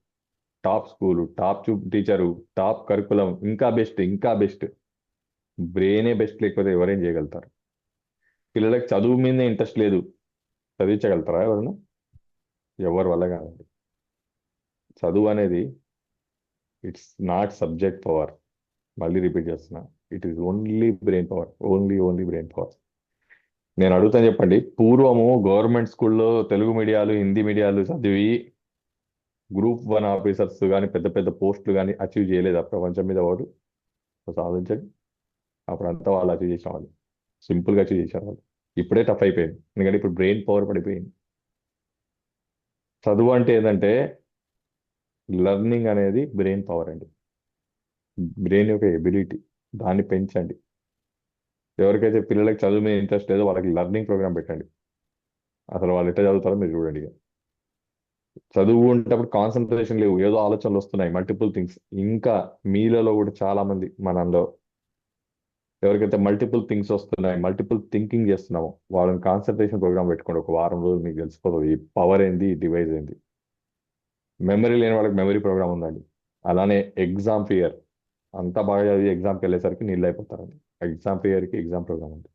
[SPEAKER 2] Top school, top teacher, top curriculum, ఇంకా బెస్ట్, ఇంకా బెస్ట్. బ్రెయినే బెస్ట్ లేకపోతే ఎవరేం చేయగలుగుతారు? పిల్లలకి చదువు మీద ఇంట్రెస్ట్ లేదు, చదివించగలుగుతారా ఎవరైనా? ఎవరి వల్ల కాదండి. చదువు అనేది ఇట్స్ నాట్ సబ్జెక్ట్ పవర్. మళ్ళీ రిపీట్ చేస్తున్నా, it is only brain power, only brain power. నేను అడుగుతాను చెప్పండి, పూర్వము గవర్నమెంట్ స్కూల్లో తెలుగు మీడియాలు, హిందీ మీడియాలు చదివి గ్రూప్ 1 ఆఫీసర్స్ కానీ పెద్ద పెద్ద పోస్టులు కానీ అచీవ్ చేయలేదా ప్రపంచం మీద వాడు? సాధించండి. అప్పుడంతా వాళ్ళు అచీవ్ చేసిన వాళ్ళు, సింపుల్గా అచీవ్ చేశారు వాళ్ళు. ఇప్పుడే టఫ్ అయిపోయింది, ఎందుకంటే ఇప్పుడు బ్రెయిన్ పవర్ పడిపోయింది. చదువు అంటే ఏంటంటే లెర్నింగ్ అనేది బ్రెయిన్ పవర్ అండి, బ్రెయిన్ యొక్క ఎబిలిటీ. దాన్ని పెంచండి. ఎవరికైతే పిల్లలకి చదువు మీద ఇంట్రెస్ట్ లేదో వాళ్ళకి లెర్నింగ్ ప్రోగ్రామ్ పెట్టండి. అసలు వాళ్ళు ఎట్లా చదువుతారో మీరు చూడండి. చదువు ఉంటప్పుడు కాన్సన్ట్రేషన్ లేవు, ఏదో ఆలోచనలు వస్తున్నాయి, మల్టిపుల్ థింగ్స్. ఇంకా మీలలో కూడా చాలా మంది మనలో ఎవరికైతే మల్టిపుల్ థింగ్స్ వస్తున్నాయి, మల్టిపుల్ థింకింగ్ చేస్తున్నామో వాళ్ళని కాన్సన్ట్రేషన్ ప్రోగ్రామ్ పెట్టుకోండి. ఒక వారం రోజులు మీకు తెలిసిపోతుంది ఈ పవర్ ఏంది, ఈ డివైస్ ఏంది. మెమరీ లేని వాళ్ళకి మెమరీ ప్రోగ్రామ్ ఉందండి. అలానే ఎగ్జామ్ ఫియర్, అంతా బాగా చదివి ఎగ్జామ్కి వెళ్ళేసరికి నీళ్ళు అయిపోతారండి. ఎగ్జామ్ ఫియర్కి ఎగ్జామ్ ప్రోగ్రామ్ ఉంది.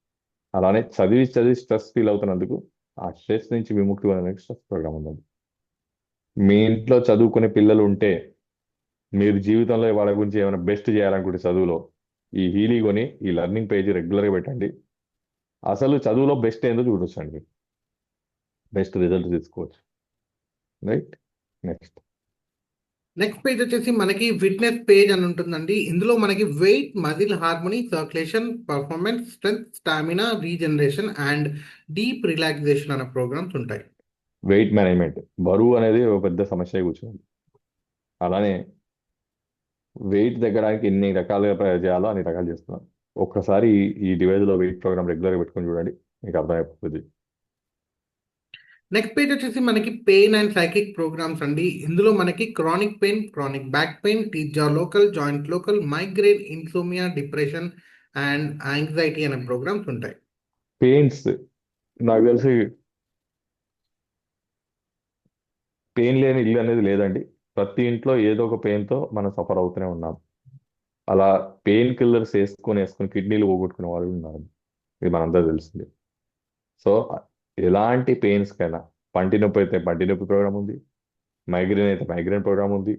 [SPEAKER 2] అలానే చదివి చదివి స్ట్రెస్ ఫీల్ అవుతున్నందుకు ఆ స్ట్రెస్ నుంచి విముక్తి పొందడానికి స్ట్రెస్ ప్రోగ్రామ్ ఉందండి. మీ ఇంట్లో చదువుకునే పిల్లలు ఉంటే మీరు జీవితంలో వాళ్ళ గురించి ఏమైనా బెస్ట్ చేయాలనుకుంటే చదువులో ఈ హీలీ కొని ఈ లెర్నింగ్ పేజ్ రెగ్యులర్గా పెట్టండి. అసలు చదువులో బెస్ట్ ఏందో చూడొచ్చు అండి, బెస్ట్ రిజల్ట్ తీసుకోవచ్చు. రైట్. నెక్స్ట్
[SPEAKER 1] నెక్స్ట్ పేజ్ వచ్చేసి మనకి ఫిట్నెస్ పేజ్ అని ఉంటుందండి. ఇందులో మనకి weight, muscle harmony, circulation, performance, strength, stamina, regeneration and deep relaxation అనే ప్రోగ్రామ్స్ ఉంటాయి.
[SPEAKER 2] వెయిట్ మేనేజ్మెంట్, బరువు అనేది ఒక పెద్ద సమస్య కూర్చోండి. అలానే వెయిట్ తగ్గడానికి ఎన్ని రకాలుగా చేయాలో అన్ని రకాలు చేస్తున్నాను. ఒక్కసారి ఈ డివైజ్లో వెయిట్ ప్రోగ్రామ్ రెగ్యులర్గా పెట్టుకొని చూడండి, మీకు అర్థమైపోతుంది.
[SPEAKER 1] నెక్స్ట్ పేజ్ వచ్చేసి మనకి పెయిన్ అండ్ సైకిక్ ప్రోగ్రామ్స్ అండి. ఇందులో మనకి chronic pain, chronic back pain, టీజా local, joint local, migraine, insomnia, depression and anxiety అనే ప్రోగ్రామ్స్ ఉంటాయి.
[SPEAKER 2] పెయిన్స్, నాకు తెలిసి పెయిన్ లేని ఇల్లు అనేది లేదండి. ప్రతి ఇంట్లో ఏదో ఒక పెయిన్తో మనం సఫర్ అవుతూనే ఉన్నాం. అలా పెయిన్ కిల్లర్స్ వేసుకొని కిడ్నీలు పోగొట్టుకునే వాళ్ళు ఉన్నారు, ఇది మనందరూ తెలిసింది. సో ఎలాంటి పెయిన్స్కైనా, పంటి నొప్పి అయితే పంటి నొప్పి ప్రోగ్రామ్ ఉంది, మైగ్రేన్ అయితే మైగ్రేన్ ప్రోగ్రామ్ ఉంది,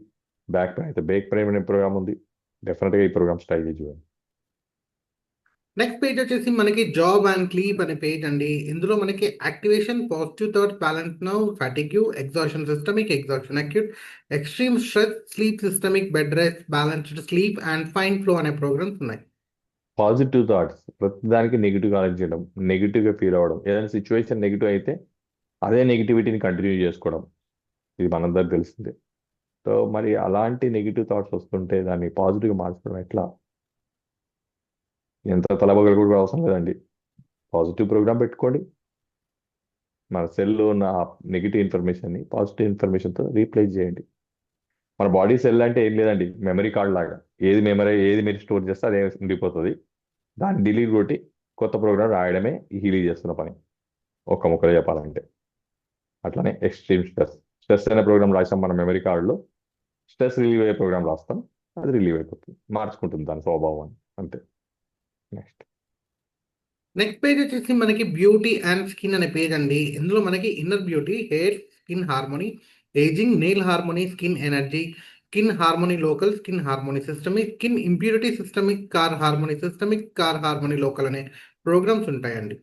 [SPEAKER 2] బ్యాక్ పెయిన్ అయితే బ్యాక్ పెయిన్ ప్రోగ్రామ్ ఉంది. డెఫినెట్గా ఈ ప్రోగ్రామ్స్ ట్రై చేసి చూడండి.
[SPEAKER 1] నెక్స్ట్ పేజ్ వచ్చేసి మనకి జాబ్ అండ్ స్లీప్ అనే పేజ్ అండి. ఇందులో మనకి activation, positive thoughts, balance now, fatigue, exhaustion systemic, exhaustion acute, extreme stress, sleep systemic, bed rest, balanced sleep and fine flow అనే ప్రోగ్రామ్స్ ఉన్నాయి.
[SPEAKER 2] పాజిటివ్ థాట్స్, ప్రతిదానికి నెగిటివ్గా ఆలోచించడం, నెగిటివ్గా ఫీల్ అవ్వడం, ఏదైనా సిచ్యువేషన్ నెగిటివ్ అయితే అదే నెగిటివిటీని కంటిన్యూ చేసుకోవడం, ఇది మనందరికి తెలిసిందే. సో మరి అలాంటి నెగిటివ్ థాట్స్ వస్తుంటే దాన్ని పాజిటివ్గా మార్చుకోవడం ఎట్లా? ఎంత తలబగలు కూడా అవసరం లేదండి, పాజిటివ్ ప్రోగ్రామ్ పెట్టుకోండి. మన సెల్లో ఉన్న నెగిటివ్ ఇన్ఫర్మేషన్ని పాజిటివ్ ఇన్ఫర్మేషన్తో రీప్లేస్ చేయండి. మన బాడీ సెల్ అంటే ఏం లేదండి, మెమరీ కార్డ్ లాగా. ఏది మీరు స్టోర్ చేస్తే అదే ఉండిపోతుంది. దాన్ని డిలీట్ కొట్టి కొత్త ప్రోగ్రామ్ రాయడమే ఈ హీలీ చేస్తున్న పని, ఒక్క ముక్కలో చెప్పాలంటే. అట్లానే ఎక్స్ట్రీమ్ స్ట్రెస్, స్ట్రెస్ అనే ప్రోగ్రామ్ రాసాం మన మెమరీ కార్డులో, స్ట్రెస్ రిలీవ్ అయ్యే ప్రోగ్రామ్ రాస్తాం, అది రిలీవ్ అయిపోతుంది, మార్చుకుంటుంది దాని స్వభావం అంతే. నెక్స్ట్
[SPEAKER 1] నెక్స్ట్ పేజ్ వచ్చేసి మనకి బ్యూటీ అండ్ స్కిన్ అనే పేజ్ అండి. ఇందులో మనకి inner beauty, hair, skin harmony, ageing, nail harmony, skin energy, skin harmony local, skin harmony systemic, skin impurity systemic, car harmony systemic, car harmony local అనే programmes ఉంటాయండి.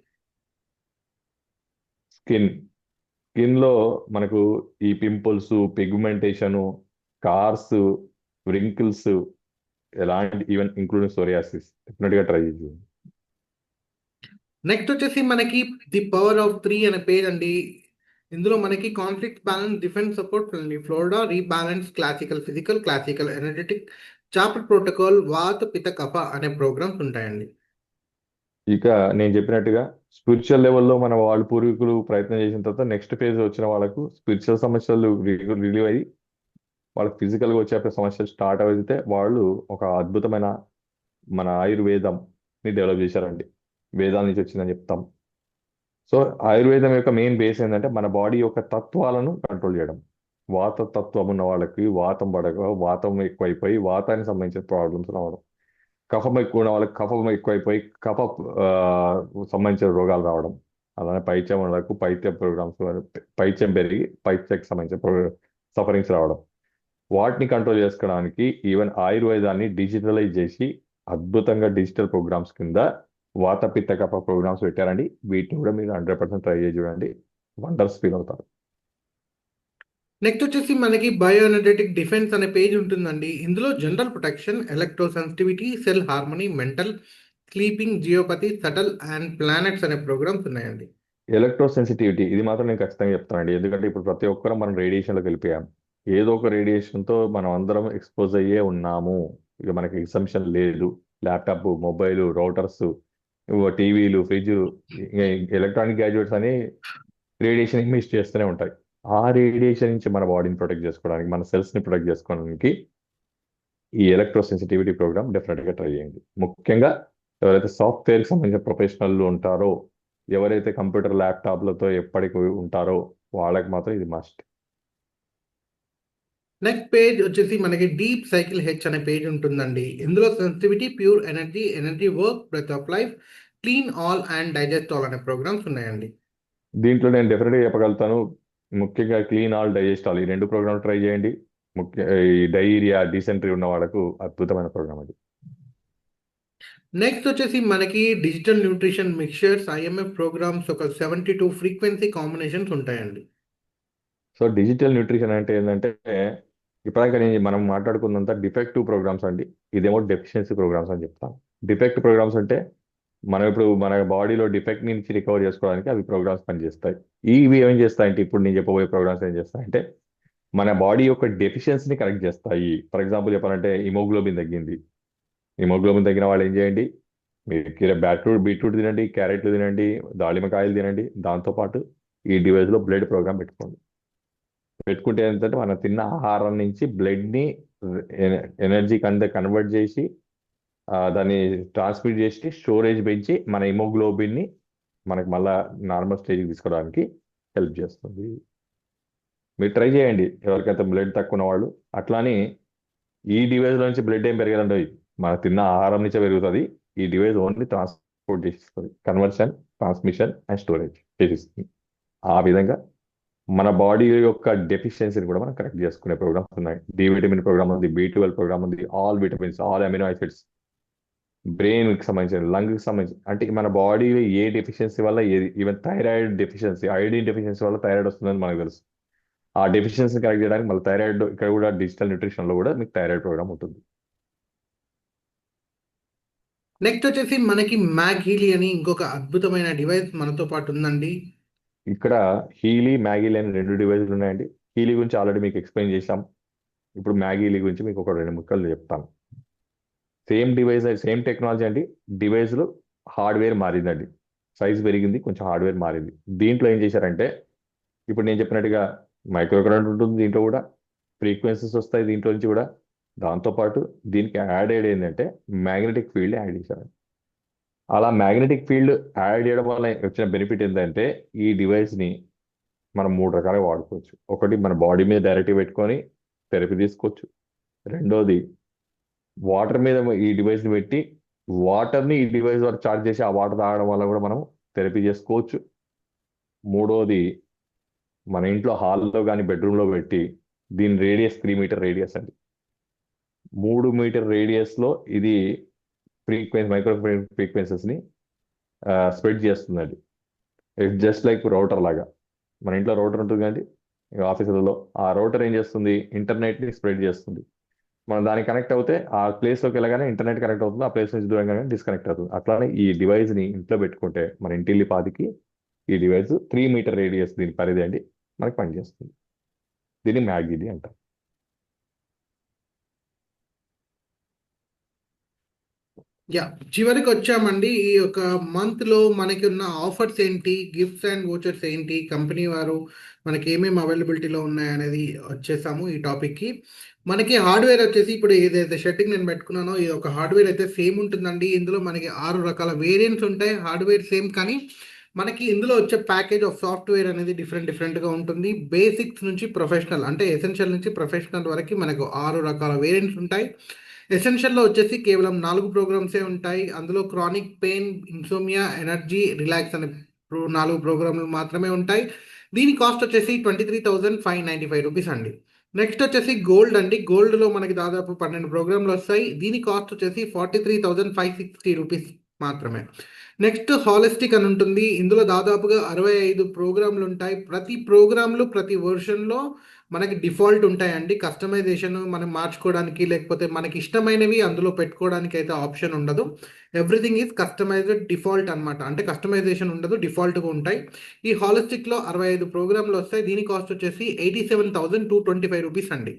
[SPEAKER 2] Skin, స్కిన్లో మనకు ఈ pimples, pigmentation, cars, wrinkles, ఎలాంటి even including psoriasis డెఫినెట్గా try చేయండి.
[SPEAKER 1] Next వచ్చేసి మనకి the power of 3 అనే పేజ్ అండి. ఇందులో మనకి conflict balance, defence support, Florida rebalance, classical physical, classical energetic, chapter protocol, వాత పిత కఫ అనే ప్రోగ్రామ్స్ ఉంటాయండి.
[SPEAKER 2] ఇక నేను చెప్పినట్టుగా స్పిరిచువల్ లెవెల్లో మన వాళ్ళు పూర్వీకులు ప్రయత్నం చేసిన తర్వాత నెక్స్ట్ ఫేజ్ వచ్చిన వాళ్ళకు స్పిరిచువల్ సమస్యలు రిలీవ్ అయ్యి వాళ్ళకి ఫిజికల్గా వచ్చే సమస్యలు స్టార్ట్ అయితే వాళ్ళు ఒక అద్భుతమైన మన ఆయుర్వేదంని డెవలప్ చేశారండి. వేదాల నుంచి వచ్చిందని చెప్తాం. సో ఆయుర్వేదం యొక్క మెయిన్ బేస్ ఏంటంటే మన బాడీ యొక్క తత్వాలను కంట్రోల్ చేయడం. వాత తత్వం ఉన్న వాళ్ళకి వాతం పడక, వాతం ఎక్కువైపోయి వాతానికి సంబంధించిన ప్రాబ్లమ్స్ రావడం, కఫం ఎక్కువ ఉన్న వాళ్ళకి కఫం ఎక్కువైపోయి కఫ ఆ, సంబంధించిన రోగాలు రావడం, అలానే పైత్యం వాళ్ళకు పైత్య ప్రోగ్రామ్స్, పైత్యం పెరిగి పైత్యకి సంబంధించిన సఫరింగ్స్ రావడం. వాటిని కంట్రోల్ చేసుకోవడానికి ఈవెన్ ఆయుర్వేదాన్ని డిజిటలైజ్ చేసి అద్భుతంగా డిజిటల్ ప్రోగ్రామ్స్ కింద వాత పిత్త కఫ ప్రోగ్రామ్స్ పెట్టారండి. వీటిని కూడా మీరు 100% ట్రై చేసి చూడండి, వండర్స్ ఫీల్ అవుతారు.
[SPEAKER 1] నెక్స్ట్ వచ్చేసి మనకి బయో ఎనర్జెటిక్ డిఫెన్స్ అనే పేజ్ ఉంటుందండి. ఇందులో general protection, electro sensitivity, cell harmony, mental, sleeping, geopathy, subtle and planets అనే ప్రోగ్రామ్స్ ఉన్నాయండి.
[SPEAKER 2] ఎలక్ట్రో సెన్సిటివిటీ ఇది మాత్రం నేను ఖచ్చితంగా చెప్తానండి. ఎందుకంటే ఇప్పుడు ప్రతి ఒక్కరం మనం రేడియేషన్లోకి వెళ్ళిపోయాం. ఏదో ఒక రేడియేషన్తో మనం అందరం ఎక్స్పోజ్ అయ్యే ఉన్నాము. ఇక మనకి ఎగ్జంప్షన్ లేదు. ల్యాప్టాప్, మొబైల్, రౌటర్స్, టీవీలు, ఫ్రిడ్జ్, ఎలక్ట్రానిక్ గ్యాడ్జెట్స్ అని రేడియేషన్ ఎమిట్ చేస్తూనే ఉంటాయి. ఆ రేడియేషన్ నుంచి మన బాడీని ప్రొటెక్ట్ చేసుకోవడానికి, మన సెల్స్ని ప్రొటెక్ట్ చేసుకోవడానికి ఈ ఎలక్ట్రో సెన్సిటివిటీ ప్రోగ్రామ్ డెఫినెట్గా ట్రై చేయండి. ముఖ్యంగా ఎవరైతే సాఫ్ట్వేర్కి సంబంధించిన ప్రొఫెషనల్లు ఉంటారో, ఎవరైతే కంప్యూటర్ ల్యాప్టాప్లతో ఎప్పటికీ ఉంటారో వాళ్ళకి మాత్రం ఇది మస్ట్.
[SPEAKER 1] నెక్స్ట్ పేజ్ వచ్చేసి మనకి డీప్ సైకిల్ హెచ్ అనే పేజ్ ఉంటుందండి. ఇందులో sensitivity, pure energy, energy work, breath of life, clean all and digest all అనే ప్రోగ్రామ్స్ ఉన్నాయండి.
[SPEAKER 2] దీంట్లో నేను డెఫినెట్గా చెప్పగలుగుతాను, ముఖ్యంగా క్లీన్ ఆల్, డైజెస్ట్ ఆల్ ఈ 2 ప్రోగ్రామ్ ట్రై చేయండి. ఈ డైరియా, డిసెంట్రీ ఉన్న వాళ్ళకు అద్భుతమైన ప్రోగ్రామ్ అది.
[SPEAKER 1] నెక్స్ట్ వచ్చేసి మనకి digital nutrition mixtures, IMF programmes ఒక 72 ఫ్రీక్వెన్సీ కాంబినేషన్స్ ఉంటాయండి.
[SPEAKER 2] సో డిజిటల్ న్యూట్రిషన్ అంటే ఏంటంటే ఇప్పటిదాకా మనం మాట్లాడుకున్నంత డిఫెక్టివ్ ప్రోగ్రామ్స్ అండి. ఇదేమో డెఫిషియన్సీ ప్రోగ్రామ్స్ అని చెప్తాం. డిఫెక్ట్ ప్రోగ్రామ్స్ అంటే మనం ఇప్పుడు మన బాడీలో డిఫెక్ట్ నుంచి రికవర్ చేసుకోవడానికి అవి ప్రోగ్రామ్స్ పనిచేస్తాయి. ఇవి ఏం చేస్తాయంటే ఇప్పుడు నేను చెప్పబోయే ప్రోగ్రామ్స్ ఏం చేస్తాయంటే మన బాడీ యొక్క డెఫిషియన్సీని కరెక్ట్ చేస్తాయి. ఫర్ ఎగ్జాంపుల్ చెప్పాలంటే హిమోగ్లోబిన్ తగ్గింది. హిమోగ్లోబిన్ తగ్గిన వాళ్ళు ఏం చేయండి, మీరు బీట్రూట్ తినండి, క్యారెట్లు తినండి, దాళిమకాయలు తినండి. దాంతోపాటు ఈ డివైస్లో బ్లడ్ ప్రోగ్రామ్ పెట్టుకోండి. పెట్టుకుంటే ఏంటంటే మనం తిన్న ఆహారం నుంచి బ్లడ్ని ఎనర్జీ కింద కన్వర్ట్ చేసి దాన్ని ట్రాన్స్మిట్ చేసి స్టోరేజ్ పెంచి మన హిమోగ్లోబిన్ని మనకి మళ్ళా నార్మల్ స్టేజ్కి తీసుకోవడానికి హెల్ప్ చేస్తుంది. మీరు ట్రై చేయండి ఎవరికైతే బ్లడ్ తక్కువ ఉన్న వాళ్ళు. అట్లానే ఈ డివైస్లో నుంచి బ్లడ్ ఏం పెరగదండి, మనం తిన్న ఆహారం నుంచే పెరుగుతుంది. ఈ డివైస్ ఓన్లీ ట్రాన్స్పోర్ట్ చేసిస్తుంది, కన్వర్షన్, ట్రాన్స్మిషన్ అండ్ స్టోరేజ్ చేసిస్తుంది. ఆ విధంగా మన బాడీ యొక్క డెఫిషియన్సీని కూడా మనం కరెక్ట్ చేసుకునే ప్రోగ్రామ్స్ ఉన్నాయి. డి విటమిన్ ప్రోగ్రామ్ ఉంది, B12 ప్రోగ్రామ్ ఉంది, all vitamins, all amino acids, బ్రెయిన్కి సంబంధించిన, లంగ్కి సంబంధించి, అంటే మన బాడీలో ఏ డెఫిషియన్సీ వల్ల ఏది, even thyroid deficiency, iodine deficiency వల్ల థైరాయిడ్ వస్తుందని మనకు తెలుసు. ఆ డెఫిషియన్సీ కరెక్ట్ చేయడానికి మళ్ళీ థైరాయిడ్, ఇక్కడ కూడా డిజిటల్ న్యూట్రిషన్లో కూడా మీకు థైరాయిడ్ ప్రోగ్రామ్ ఉంటుంది.
[SPEAKER 1] నెక్స్ట్ వచ్చేసి మనకి మ్యాగ్ హీలీ అని ఇంకొక అద్భుతమైన డివైస్ మనతో పాటు ఉందండి.
[SPEAKER 2] ఇక్కడ హీలీ, మ్యాగీలీ అని 2 డివైజులు ఉన్నాయండి. హీలీ గురించి ఆల్రెడీ మీకు ఎక్స్ప్లెయిన్ చేశాం. ఇప్పుడు మ్యాగీలీ గురించి మీకు ఒక 2 ముక్కలు చెప్తాను. సేమ్ డివైస్, సేమ్ టెక్నాలజీ అండి. డివైస్లో హార్డ్వేర్ మారిందండి, సైజ్ పెరిగింది, కొంచెం హార్డ్వేర్ మారింది. దీంట్లో ఏం చేశారంటే ఇప్పుడు నేను చెప్పినట్టుగా మైక్రో కరెంట్ ఉంటుంది, దీంట్లో కూడా ఫ్రీక్వెన్సీస్ వస్తాయి దీంట్లో నుంచి కూడా. దాంతోపాటు దీనికి యాడ్ అయ్యేది ఏంటంటే మ్యాగ్నెటిక్ ఫీల్డ్ యాడ్ చేశారు. అలా మ్యాగ్నెటిక్ ఫీల్డ్ యాడ్ చేయడం వల్ల వచ్చిన బెనిఫిట్ ఏంటంటే ఈ డివైస్ని మనం 3 రకాలుగా వాడుకోవచ్చు. ఒకటి మన బాడీ మీద డైరెక్ట్గా పెట్టుకొని థెరపీ తీసుకోవచ్చు. రెండోది వాటర్ మీద ఈ డివైస్ని పెట్టి వాటర్ని ఈ డివైస్ వరకు చార్జ్ చేసి ఆ వాటర్ తాగడం వల్ల కూడా మనం థెరపీ చేసుకోవచ్చు. మూడోది మన ఇంట్లో హాల్లో కానీ బెడ్రూమ్లో పెట్టి, దీని రేడియస్ 3 మీటర్ రేడియస్ అండి. 3 మీటర్ రేడియస్లో ఇది మైక్రో ఫ్రీక్వెన్సీస్ని స్ప్రెడ్ చేస్తుందండి. ఇట్స్ జస్ట్ లైక్ రౌటర్ లాగా. మన ఇంట్లో రౌటర్ ఉంటుంది కానీ ఆఫీసులలో ఆ రౌటర్ ఏం చేస్తుంది, ఇంటర్నెట్ని స్ప్రెడ్ చేస్తుంది. మనం దానికి కనెక్ట్ అవుతే ఆ ప్లేస్లోకి వెళ్ళగానే ఇంటర్నెట్ కనెక్ట్ అవుతుంది, ఆ ప్లేస్ నుంచి దూరంగానే డిస్కనెక్ట్ అవుతుంది. అట్లానే ఈ డివైస్ని ఇంట్లో పెట్టుకుంటే మన ఇంటిల్లి పాదికి ఈ డివైస్ 3 మీటర్ రేడియస్ దీని పరిధి అండి మనకి పనిచేస్తుంది. దీన్ని మ్యాగ్గిలి అంటారు.
[SPEAKER 1] యా, చివరికి వచ్చామండి. ఈ యొక్క మంత్లో మనకి ఉన్న ఆఫర్స్ ఏంటి, గిఫ్ట్స్ అండ్ వోచర్స్ ఏంటి, కంపెనీ వారు మనకి ఏమేమి అవైలబిలిటీలో ఉన్నాయనేది వచ్చేసాము ఈ టాపిక్కి. మనకి హార్డ్వేర్ వచ్చేసి ఇప్పుడు ఏదైతే షర్టింగ్ నేను పెట్టుకున్నానో ఈ ఒక హార్డ్వేర్ అయితే సేమ్ ఉంటుందండి. ఇందులో మనకి 6 రకాల వేరియంట్స్ ఉంటాయి. హార్డ్వేర్ సేమ్, కానీ మనకి ఇందులో వచ్చే ప్యాకేజ్ ఆఫ్ సాఫ్ట్వేర్ అనేది డిఫరెంట్గా ఉంటుంది. బేసిక్స్ నుంచి ప్రొఫెషనల్, అంటే ఎసెన్షియల్ నుంచి ప్రొఫెషనల్ వరకు మనకు 6 రకాల వేరియంట్స్ ఉంటాయి. ఎసెన్షియల్లో వచ్చేసి కేవలం 4 ప్రోగ్రామ్సే ఉంటాయి. అందులో chronic pain, insomnia, energy, relax అనే 4 ప్రోగ్రాములు మాత్రమే ఉంటాయి. దీని కాస్ట్ వచ్చేసి 23,595 రూపీస్ అండి. నెక్స్ట్ వచ్చేసి గోల్డ్ అండి. గోల్డ్లో మనకి దాదాపు 12 ప్రోగ్రాంలు వస్తాయి. దీని కాస్ట్ వచ్చేసి 43,560 రూపీస్ మాత్రమే. నెక్స్ట్ హాలిస్టిక్ అని ఉంటుంది. ఇందులో దాదాపుగా 65 ప్రోగ్రాంలు ఉంటాయి. ప్రతి ప్రోగ్రాంలు ప్రతి వర్షన్లో మనకి డిఫాల్ట్ ఉంటాయండి. కస్టమైజేషన్ మనం మార్చుకోవడానికి లేకపోతే మనకి ఇష్టమైనవి అందులో పెట్టుకోవడానికి అయితే ఆప్షన్ ఉండదు. ఎవ్రీథింగ్ ఈజ్ కస్టమైజ్డ్ డిఫాల్ట్ అనమాట. అంటే కస్టమైజేషన్ ఉండదు, డిఫాల్ట్గా ఉంటాయి. ఈ హాలిస్టిక్లో 65 ప్రోగ్రాంలు వస్తాయి. దీని కాస్ట్ వచ్చేసి 87,225 రూపీస్ అండి.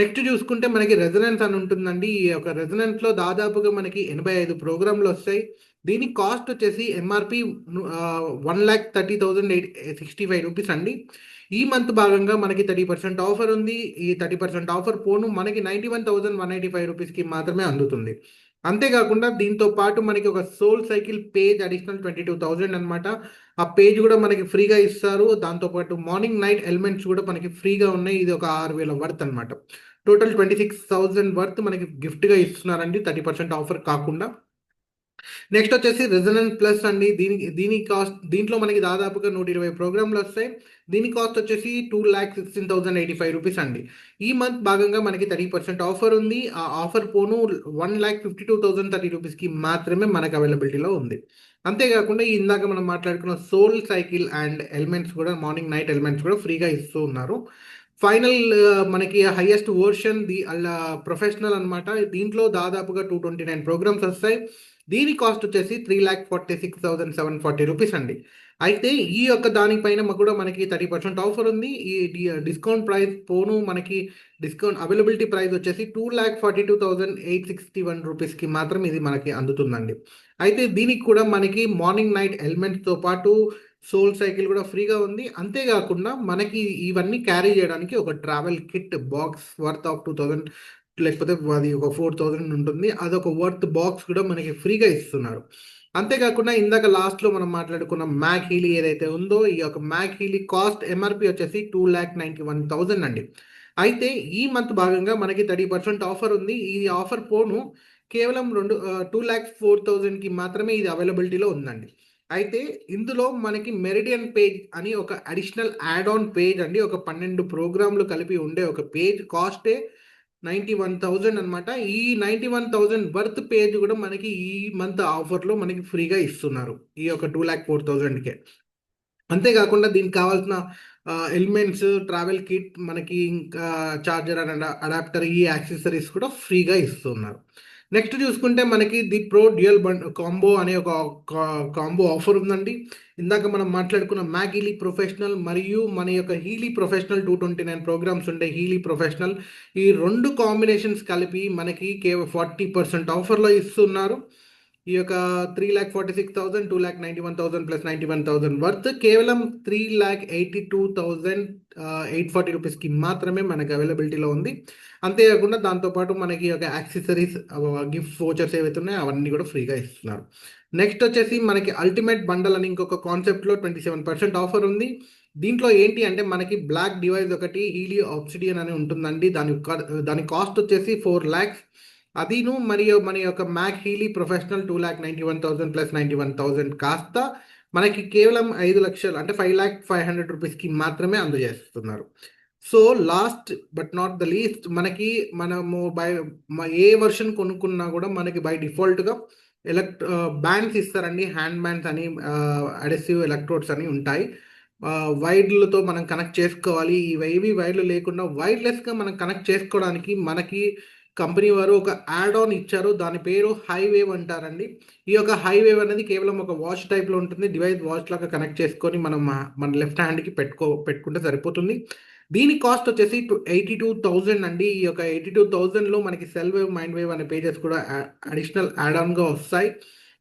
[SPEAKER 1] నెక్స్ట్ చూసుకుంటే మనకి రెజనెన్స్ అని ఉంటుందండి. ఈ యొక్క రెజనెన్స్లో దాదాపుగా మనకి 85 ప్రోగ్రాంలు వస్తాయి. దీని కాస్ట్ వచ్చేసి ఎంఆర్పి 1,30,865 రూపీస్ అండి. ఈ మంత్ భాగంగా మనకి 30% ఆఫర్ ఉంది. ఈ 30% ఆఫర్ పోను మనకి 91,185 రూపీస్కి మాత్రమే అందుతుంది. అంతేకాకుండా దీంతో పాటు మనకి ఒక సోల్ సైకిల్ పేజ్ అడిషనల్ 22,000 అనమాట. ఆ పేజ్ కూడా మనకి ఫ్రీగా ఇస్తారు. దాంతోపాటు మార్నింగ్ నైట్ ఎలిమెంట్స్ కూడా మనకి ఫ్రీగా ఉన్నాయి. ఇది ఒక 6,000 వర్త్ అనమాట. టోటల్ 26,000 వర్త్ మనకి గిఫ్ట్గా ఇస్తున్నారండి, 30% ఆఫర్ కాకుండా. నెక్స్ట్ వచ్చేసి రెజనెన్స్ ప్లస్ అండి. దీని కాస్ట్, దీంట్లో మనకి దాదాపుగా 120 ప్రోగ్రాంలు వస్తాయి. దీని కాస్ట్ వచ్చేసి 2,16,085 రూపీస్ అండి. ఈ మంత్ భాగంగా మనకి 30% ఆఫర్ ఉంది. ఆ ఆఫర్ పోను 1,52,030 రూపీస్కి మాత్రమే మనకు అవైలబిలిటీలో ఉంది. అంతేకాకుండా ఈ ఇందాక మనం మాట్లాడుకున్న సోల్ సైకిల్ అండ్ ఎలిమెంట్స్ కూడా, మార్నింగ్ నైట్ ఎలిమెంట్స్ కూడా ఫ్రీగా ఇస్తూ ఉన్నారు. ఫైనల్ మనకి హైయెస్ట్ వర్షన్ అలా ప్రొఫెషనల్ అనమాట. దీంట్లో దాదాపుగా 229 ప్రోగ్రామ్స్ వస్తాయి. దీని కాస్ట్ వచ్చేసి 3,46,740 రూపీస్ అండి. అయితే ఈ యొక్క దానిపైన కూడా మనకి 30% ఆఫర్ ఉంది. ఈ డిస్కౌంట్ ప్రైస్ పోను మనకి డిస్కౌంట్ అవైలబిలిటీ ప్రైస్ వచ్చేసి 2,42,861 రూపీస్కి మాత్రం ఇది మనకి అందుతుందండి. అయితే దీనికి కూడా మనకి మార్నింగ్ నైట్ ఎలిమెంట్స్తో పాటు సోల్ సైకిల్ కూడా ఫ్రీగా ఉంది. అంతేకాకుండా మనకి ఇవన్నీ క్యారీ చేయడానికి ఒక travel kit box worth of 2,000, లేకపోతే అది ఒక 4,000 ఉంటుంది. అదొక వర్త్ బాక్స్ కూడా మనకి ఫ్రీగా ఇస్తున్నారు. అంతేకాకుండా ఇందాక లాస్ట్లో మనం మాట్లాడుకున్న మ్యాక్ హీలీ ఏదైతే ఉందో, ఈ యొక్క మ్యాక్ హీలీ కాస్ట్ ఎంఆర్పి వచ్చేసి 2,91,000 అండి. అయితే ఈ మంత్ భాగంగా మనకి 30% ఆఫర్ ఉంది. ఈ ఆఫర్ పోను కేవలం 2,04,000కి మాత్రమే ఇది అవైలబిలిటీలో ఉందండి. అయితే ఇందులో మనకి మెరిడియన్ పేజ్ అని ఒక అడిషనల్ యాడ్ ఆన్ పేజ్ అండి. ఒక 12 ప్రోగ్రాంలు కలిపి ఉండే ఒక పేజ్ కాస్టే 91,000 అనమాట. ఈ 91,000 వర్త్ పేజ్ కూడా మనకి ఈ మంత్ ఆఫర్లో మనకి ఫ్రీగా ఇస్తున్నారు, ఈ యొక్క 2,04,000కే. అంతేకాకుండా దీనికి కావాల్సిన ఎలిమెంట్స్, ట్రావెల్ కిట్, మనకి ఇంకా చార్జర్ అండ్ అడాప్టర్, ఈ యాక్సెసరీస్ కూడా ఫ్రీగా ఇస్తున్నారు. నెక్స్ట్ చూసుకుంటే మనకి ది ప్రో డ్యూయల్ కాంబో అనే ఒక కాంబో ఆఫర్ ఉందండి. ఇందాక మనం మాట్లాడుకున్న మ్యాక్ హీలీ ప్రొఫెషనల్ మరియు మన యొక్క హీలీ ప్రొఫెషనల్ 229 ప్రోగ్రామ్స్ ఉండే హీలీ ప్రొఫెషనల్, ఈ రెండు కాంబినేషన్స్ కలిపి మనకి కేవలం 40% ఆఫర్లో ఇస్తున్నారు. ఈ యొక్క 3,46,000, 2,91,000 ప్లస్ 91,000 వర్త్ కేవలం 3,82,840 రూపీస్కి మాత్రమే మనకి అవైలబిలిటీలో ఉంది. అంతేకాకుండా దాంతోపాటు మనకి ఒక యాక్సెసరీస్, గిఫ్ట్ వోచర్స్ ఏవైతే ఉన్నాయో అవన్నీ కూడా ఫ్రీగా ఇస్తున్నారు. నెక్స్ట్ వచ్చేసి మనకి అల్టిమేట్ బండల్ అని ఇంకొక కాన్సెప్ట్లో 27% ఆఫర్ ఉంది. దీంట్లో ఏంటి అంటే మనకి బ్లాక్ డివైస్ ఒకటి హీలీ ఆబ్సిడియన్ అని ఉంటుందండి. దాని కాస్ట్ వచ్చేసి 4 lakhs. అదిను మరియు మన యొక్క మ్యాక్ హీలీ ప్రొఫెషనల్ 2,91,000 ప్లస్ 91,000 కాస్త మనకి కేవలం 5 లక్షలు, అంటే 5,05,000 రూపీస్కి మాత్రమే అందజేస్తున్నారు. So last but not the least, మనకి మనము ఏ వర్షన్ కొనుక్కున్నా కూడా మనకి బై డిఫాల్ట్గా బ్యాండ్స్ ఇస్తారండి. హ్యాండ్ బ్యాండ్స్ అని, అడెసివ్ ఎలక్ట్రోడ్స్ అని ఉంటాయి. వైర్లతో మనం కనెక్ట్ చేసుకోవాలి. ఇవేవి వైర్లు లేకుండా వైర్లెస్గా మనం కనెక్ట్ చేసుకోవడానికి మనకి కంపెనీ వారు ఒక యాడ్ ఆన్ ఇచ్చారు. దాని పేరు హైవేవ్ అంటారండి. ఈ యొక్క హైవేవ్ అనేది కేవలం ఒక వాచ్ టైప్లో ఉంటుంది. డివైస్ వాచ్ లాగా కనెక్ట్ చేసుకొని మనం మన లెఫ్ట్ హ్యాండ్కి పెట్టుకుంటే సరిపోతుంది. దీని కాస్ట్ వచ్చేసి 82,000 అండి. ఈ యొక్క 82,000లో మనకి సెల్ వేవ్, మైండ్ వేవ్ అనే పేజెస్ కూడా అడిషనల్ యాడ్ ఆన్గా వస్తాయి.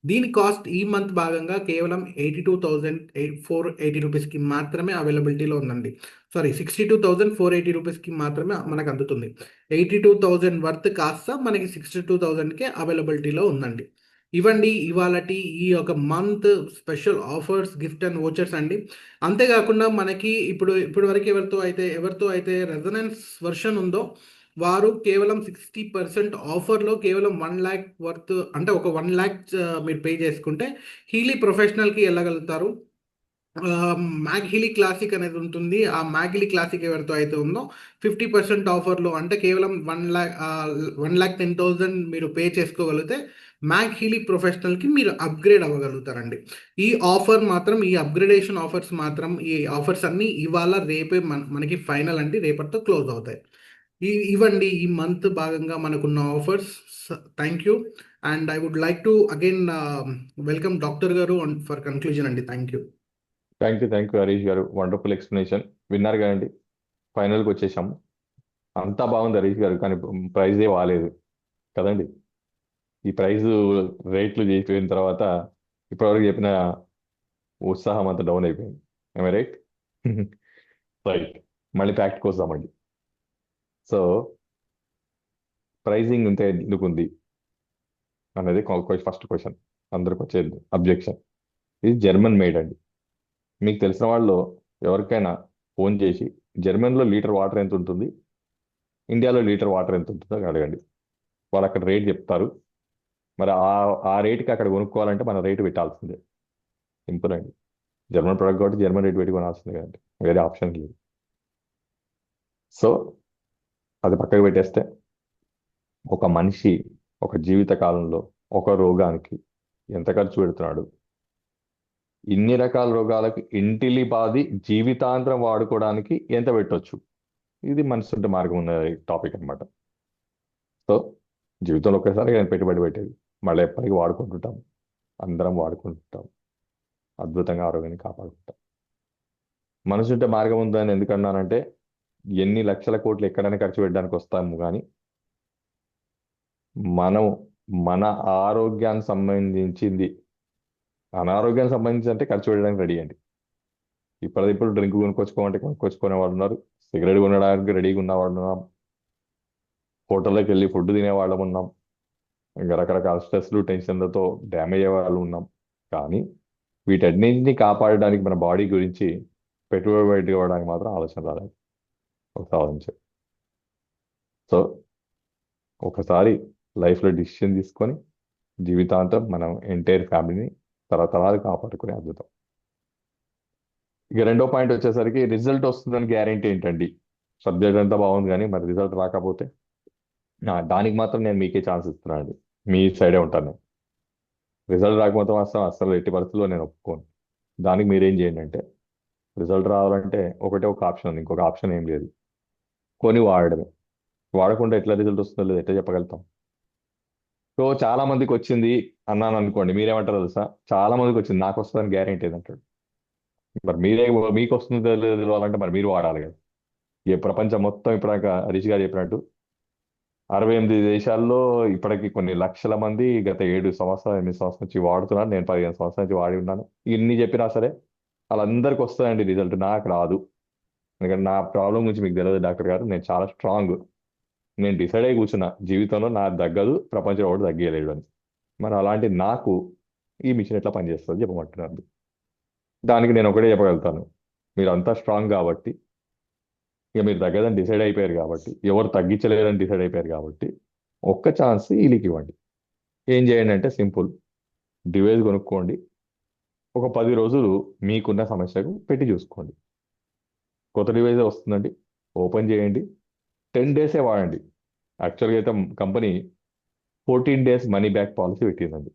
[SPEAKER 1] దీని కాస్ట్ ఈ మంత్ భాగంగా కేవలం 82,480 రూపీస్కి మాత్రమే అవైలబిలిటీలో ఉందండి. సారీ, 62,480 రూపీస్కి మాత్రమే మనకు అందుతుంది. 82,000 వర్త్ కాస్త మనకి 62,000కే అవైలబిలిటీలో ఉందండి. ఇవ్వండి ఇవాళటి ఈ యొక్క month special offers, gift and vouchers అండి. అంతేకాకుండా మనకి ఇప్పుడు వరకు ఎవరితో అయితే రెజనెన్స్ వర్షన్ ఉందో వారు కేవలం 60% ఆఫర్లో కేవలం 1 lakh వర్త్, అంటే ఒక 1 lakh మీరు పే చేసుకుంటే హీలీ ప్రొఫెషనల్కి వెళ్ళగలుగుతారు. మ్యాగ్ హిలీ క్లాసిక్ అనేది ఉంటుంది. ఆ మ్యాగ్ హిలీ క్లాసిక్ ఎవరితో అయితే ఉందో 50% ఆఫర్లో, అంటే కేవలం 1,10,000 మీరు పే చేసుకోగలిగితే మ్యాగ్ హిలీ ప్రొఫెషనల్కి మీరు అప్గ్రేడ్ అవ్వగలుగుతారండి. ఈ అప్గ్రేడేషన్ ఆఫర్స్ మాత్రం, ఈ ఆఫర్స్ అన్నీ ఇవాళ రేపే మనకి ఫైనల్ అండి. రేపటితో క్లోజ్ అవుతాయి. ఇవ్వండి ఈ మంత్ భాగంగా మనకున్న offers. Thank you. And I would like to again welcome doctor garu for conclusion అండి. Thank you.
[SPEAKER 2] Thank you Harish garu, wonderful explanation. విన్నారు కదండి, ఫైనల్కి వచ్చేసాము. అంతా బాగుంది హరీష్ గారు, కానీ ప్రైజే బాగాలేదు కదండి. ఈ ప్రైజ్ రేట్లు చేసిపోయిన తర్వాత ఇప్పటివరకు చెప్పిన ఉత్సాహం అంతా డౌన్ అయిపోయింది. రైట్. రైట్. మళ్ళీ ఫ్యాక్ట్కి వస్తామండి. సో ప్రైజింగ్ ఇంత ఎందుకు ఉంది అనేది ఫస్ట్ క్వశ్చన్, అందరికి వచ్చేది అబ్జెక్షన్. ఇది జర్మన్ మేడ్ అండి. మీకు తెలిసిన వాళ్ళు ఎవరికైనా ఫోన్ చేసి జర్మన్లో లీటర్ వాటర్ ఎంత ఉంటుంది, ఇండియాలో లీటర్ వాటర్ ఎంత ఉంటుందో అడగండి. వాళ్ళు అక్కడ రేట్ చెప్తారు. మరి ఆ రేటుకి అక్కడ కొనుక్కోవాలంటే మన రేటు పెట్టాల్సిందే. సింపుల్ అండి. జర్మన్ ప్రొడక్ట్ కాబట్టి జర్మన్ రేట్ పెట్టి కొనాల్సిందే కదండి, వేరే ఆప్షన్ లేదు. సో అది పక్కకు పెట్టేస్తే, ఒక మనిషి ఒక జీవిత కాలంలో ఒక రోగానికి ఎంత ఖర్చు పెడుతున్నాడు, ఇన్ని రకాల రోగాలకు ఇంటిలిపాది జీవితాంతరం వాడుకోవడానికి ఎంత పెట్టొచ్చు, ఇది మనసు ఉంటే మార్గం ఉన్న టాపిక్ అనమాట. సో జీవితంలో ఒకేసారి పెట్టుబడి పెట్టేది, మళ్ళీ ఎప్పటికీ వాడుకుంటుంటాం, అందరం వాడుకుంటుంటాం, అద్భుతంగా ఆరోగ్యాన్ని కాపాడుకుంటాం. మనసు ఉంటే మార్గం ఉందని ఎందుకన్నానంటే, ఎన్ని లక్షల కోట్లు ఎక్కడైనా ఖర్చు పెట్టడానికి వస్తాము, కానీ మనం మన ఆరోగ్యానికి సంబంధించింది, అనారోగ్యానికి సంబంధించి అంటే ఖర్చు పెట్టడానికి రెడీ అండి. ఇప్పుడు డ్రింక్ కొనుక్కొచ్చుకునే వాళ్ళు ఉన్నారు, సిగరెట్ కొనడానికి రెడీగా ఉన్న వాళ్ళు ఉన్నాం, హోటల్లోకి వెళ్ళి ఫుడ్ తినే వాళ్ళం ఉన్నాం, ఇంకా రకరకాల స్ట్రెస్లు, టెన్షన్లతో డ్యామేజ్ అయ్యే వాళ్ళు ఉన్నాం. కానీ వీటన్నింటినీ కాపాడడానికి మన బాడీ గురించి పెట్టుబడి పెట్టుకోవడానికి మాత్రం ఆలోచన రాలేదు ఒకసారి ఆలోచించారు. సో ఒకసారి లైఫ్లో డిసిషన్ తీసుకొని జీవితాంతం మనం ఎంటైర్ ఫ్యామిలీని తరతరాలు కాపాడుకునే అద్భుతం. ఇక రెండో పాయింట్ వచ్చేసరికి, రిజల్ట్ వస్తుందని గ్యారెంటీ ఏంటండి? సబ్జెక్ట్ అంతా బాగుంది కానీ మరి రిజల్ట్ రాకపోతే దానికి మాత్రం నేను మీకే ఛాన్స్ ఇస్తున్నాను అండి. మీ సైడే ఉంటాను నేను. రిజల్ట్ రాకపోతే మాత్రం అసలు ఎట్టి పరిస్థితుల్లో నేను ఒప్పుకోను. దానికి మీరేం చేయండి అంటే, రిజల్ట్ రావాలంటే ఒక ఆప్షన్ ఉంది, ఇంకొక ఆప్షన్ ఏం లేదు, కొని వాడడమే. వాడకుండా ఎట్లా రిజల్ట్ వస్తుందో లేదు ఎట్లా చెప్పగలుగుతాం? సో చాలా మందికి వచ్చింది అన్నాను అనుకోండి, మీరేమంటారు తెలుసా? చాలా మందికి వచ్చింది, నాకు వస్తుందని గ్యారెంటీ ఏదంటాడు. మరి మీకు వస్తుందో లేదో తెలియాలంటే మరి మీరు వాడాలి కదా. ఏ ప్రపంచం మొత్తం ఇప్పటిదాకా హరీష్ గారు చెప్పినట్టు 68 దేశాల్లో ఇప్పటికి కొన్ని లక్షల మంది గత 8 సంవత్సరాలు 8 సంవత్సరాల నుంచి వాడుతున్నారు. నేను 15 సంవత్సరాల నుంచి వాడి ఉన్నాను. ఇన్ని చెప్పినా సరే వాళ్ళందరికీ వస్తుందండి రిజల్ట్, నాకు రాదు. ఎందుకంటే నా ప్రాబ్లం గురించి మీకు తెలియదు డాక్టర్ గారు, నేను చాలా స్ట్రాంగ్. నేను డిసైడ్ అయ్యి కూర్చున్నా, జీవితంలో నాకు తగ్గదు, ప్రపంచంలో ఒకటి తగ్గలేడు అని. మరి అలాంటి నాకు ఈ మిషన్ ఎట్లా పనిచేస్తుంది చెప్పమంటున్నారు. దానికి నేను ఒకటే చెప్పగలుగుతాను, మీరు అంతా స్ట్రాంగ్ కాబట్టి, ఇక మీరు తగ్గదని డిసైడ్ అయిపోయారు కాబట్టి, ఎవరు తగ్గించలేదని డిసైడ్ అయిపోయారు కాబట్టి, ఒక్క ఛాన్స్ వీళ్ళకి ఇవ్వండి. ఏం చేయండి అంటే సింపుల్, డివైస్ కొనుక్కోండి, ఒక 10 రోజులు మీకున్న సమస్యకు పెట్టి చూసుకోండి. కొత్త డివైస్ వస్తుందండి, ఓపెన్ చేయండి, 10 డేసే వాడండి. యాక్చువల్గా అయితే company 14 days money back policy పెట్టిందండి.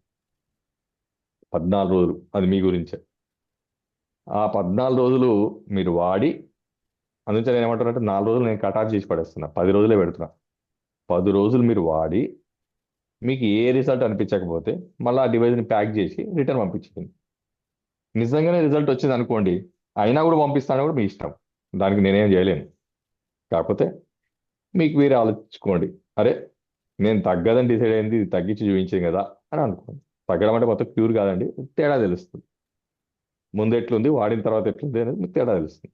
[SPEAKER 2] 14 రోజులు, అది మీ గురించే. ఆ 14 రోజులు మీరు వాడి, అందుకే నేను ఏమంటానంటే 4 రోజులు నేను కట్ ఆఫ్ చేసి పడేస్తున్నా, 10 రోజులే పెడుతున్నా. 10 రోజులు మీరు వాడి మీకు ఏ రిజల్ట్ అనిపించకపోతే మళ్ళీ ఆ డివైస్ని ప్యాక్ చేసి రిటర్న్ పంపించండి. నిజంగానే రిజల్ట్ వచ్చింది అనుకోండి, అయినా కూడా పంపిస్తాను కూడా మీ ఇష్టం, దానికి నేనేం చేయలేను. కాకపోతే మీకు మీరు ఆలోచించుకోండి, అరే నేను తగ్గదని డిసైడ్ అయింది, ఇది తగ్గించి చూపించింది కదా అని అనుకోండి. తగ్గడం అంటే మొత్తం క్యూర్ కాదండి, తేడా తెలుస్తుంది. ముందు ఎట్లుంది, వాడిన తర్వాత ఎట్లుంది అనేది మీకు తేడా తెలుస్తుంది.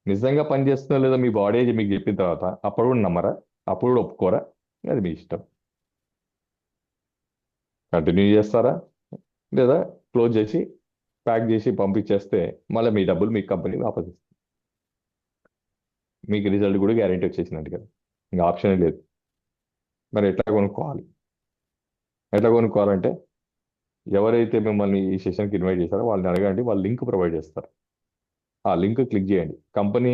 [SPEAKER 2] నిజంగా పని చేస్తుందో లేదో మీ బాడీ మీకు చెప్పిన తర్వాత అప్పుడు కూడా నమ్మరా, అప్పుడు కూడా ఒప్పుకోరా, అది మీ ఇష్టం. కంటిన్యూ చేస్తారా, లేదా క్లోజ్ చేసి ప్యాక్ చేసి పంపించేస్తే మళ్ళీ మీ డబ్బులు మీ కంపెనీ వాపస్ ఇస్తుంది. మీకు రిజల్ట్ కూడా గ్యారెంటీ వచ్చేసినట్టు కదా, ఇంకా ఆప్షన్ లేదు. మరి ఎట్లా కొనుక్కోవాలి? ఎట్లా కొనుక్కోవాలంటే ఎవరైతే మిమ్మల్ని ఈ సెషన్కి ఇన్వైట్ చేశారో వాళ్ళని అడగండి, వాళ్ళు లింక్ ప్రొవైడ్ చేస్తారు. ఆ లింక్ క్లిక్ చేయండి. కంపెనీ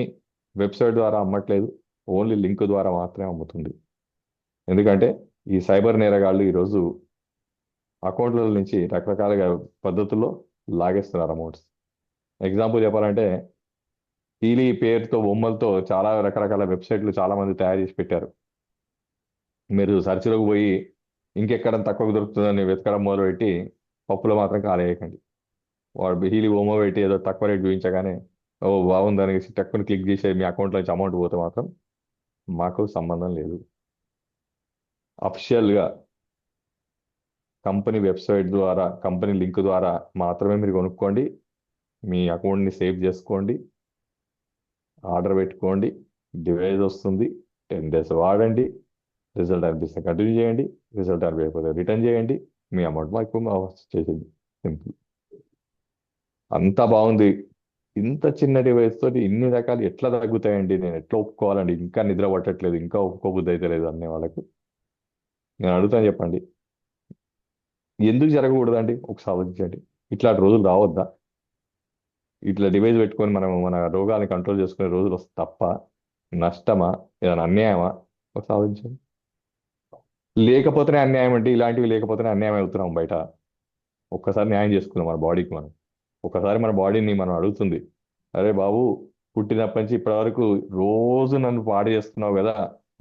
[SPEAKER 2] వెబ్సైట్ ద్వారా అమ్మట్లేదు, ఓన్లీ లింక్ ద్వారా మాత్రమే అమ్ముతుంది. ఎందుకంటే ఈ సైబర్ నేరగాళ్ళు ఈరోజు అకౌంట్ల నుంచి రకరకాలుగా పద్ధతుల్లో లాగేస్తున్నారు అమౌంట్స్. ఎగ్జాంపుల్ చెప్పాలంటే హీలీ పేరుతో బొమ్మలతో చాలా రకరకాల వెబ్సైట్లు చాలా మంది తయారు చేసి పెట్టారు. మీరు సెర్చ్లోకి పోయి ఇంకెక్కడ తక్కువ దొరుకుతుందని వెతకడం మొదలుపెట్టి పప్పులో మాత్రం కాలేయకండి. వాడు హీలీ బొమ్మ పెట్టి ఏదో తక్కువ రేట్ చూపించగానే ఓ బాగుందని టక్కుని క్లిక్ చేసే మీ అకౌంట్లో నుంచి అమౌంట్ పోతే మాత్రం మాకు సంబంధం లేదు. అఫిషియల్గా కంపెనీ వెబ్సైట్ ద్వారా, కంపెనీ లింక్ ద్వారా మాత్రమే మీరు కొనుక్కోండి. మీ అకౌంట్ని సేవ్ చేసుకోండి, ఆర్డర్ పెట్టుకోండి, డివైస్ వస్తుంది, 10 days వాడండి, రిజల్ట్ అనిపిస్తే కంటిన్యూ చేయండి, రిజల్ట్ అనిపించకపోతే రిటర్న్ చేయండి, మీ అమౌంట్ మాకు చేసేది. సింపుల్. అంతా బాగుంది, ఇంత చిన్న డివైస్ తోటి ఇన్ని రకాలు ఎట్లా తగ్గుతాయండి, నేను ఎట్లా ఒప్పుకోవాలండి, ఇంకా నిద్ర పట్టట్లేదు, ఇంకా ఒప్పుకోబుద్ధి అయితే లేదు అనే వాళ్ళకు నేను అడుగుతాను, చెప్పండి ఎందుకు జరగకూడదండి? ఒకసారి ఆలోచించండి. ఇట్లాంటి రోజులు రావద్దా? ఇట్లా డివైస్ పెట్టుకొని మనం మన రోగాన్ని కంట్రోల్ చేసుకునే రోజులు వస్తే తప్ప నష్టమా, ఏదైనా అన్యాయమా? ఒకసారి ఆలోచించండి. లేకపోతేనే అన్యాయం అంటే ఇలాంటివి లేకపోతేనే అన్యాయం అవుతున్నాం బయట. ఒక్కసారి న్యాయం చేసుకుందాం మన బాడీకి మనం. ఒకసారి మన బాడీని మనం అడుగుతుంది, అరే బాబు పుట్టినప్పటి నుంచి ఇప్పటి వరకు రోజు నన్ను పాడు చేస్తున్నావు కదా,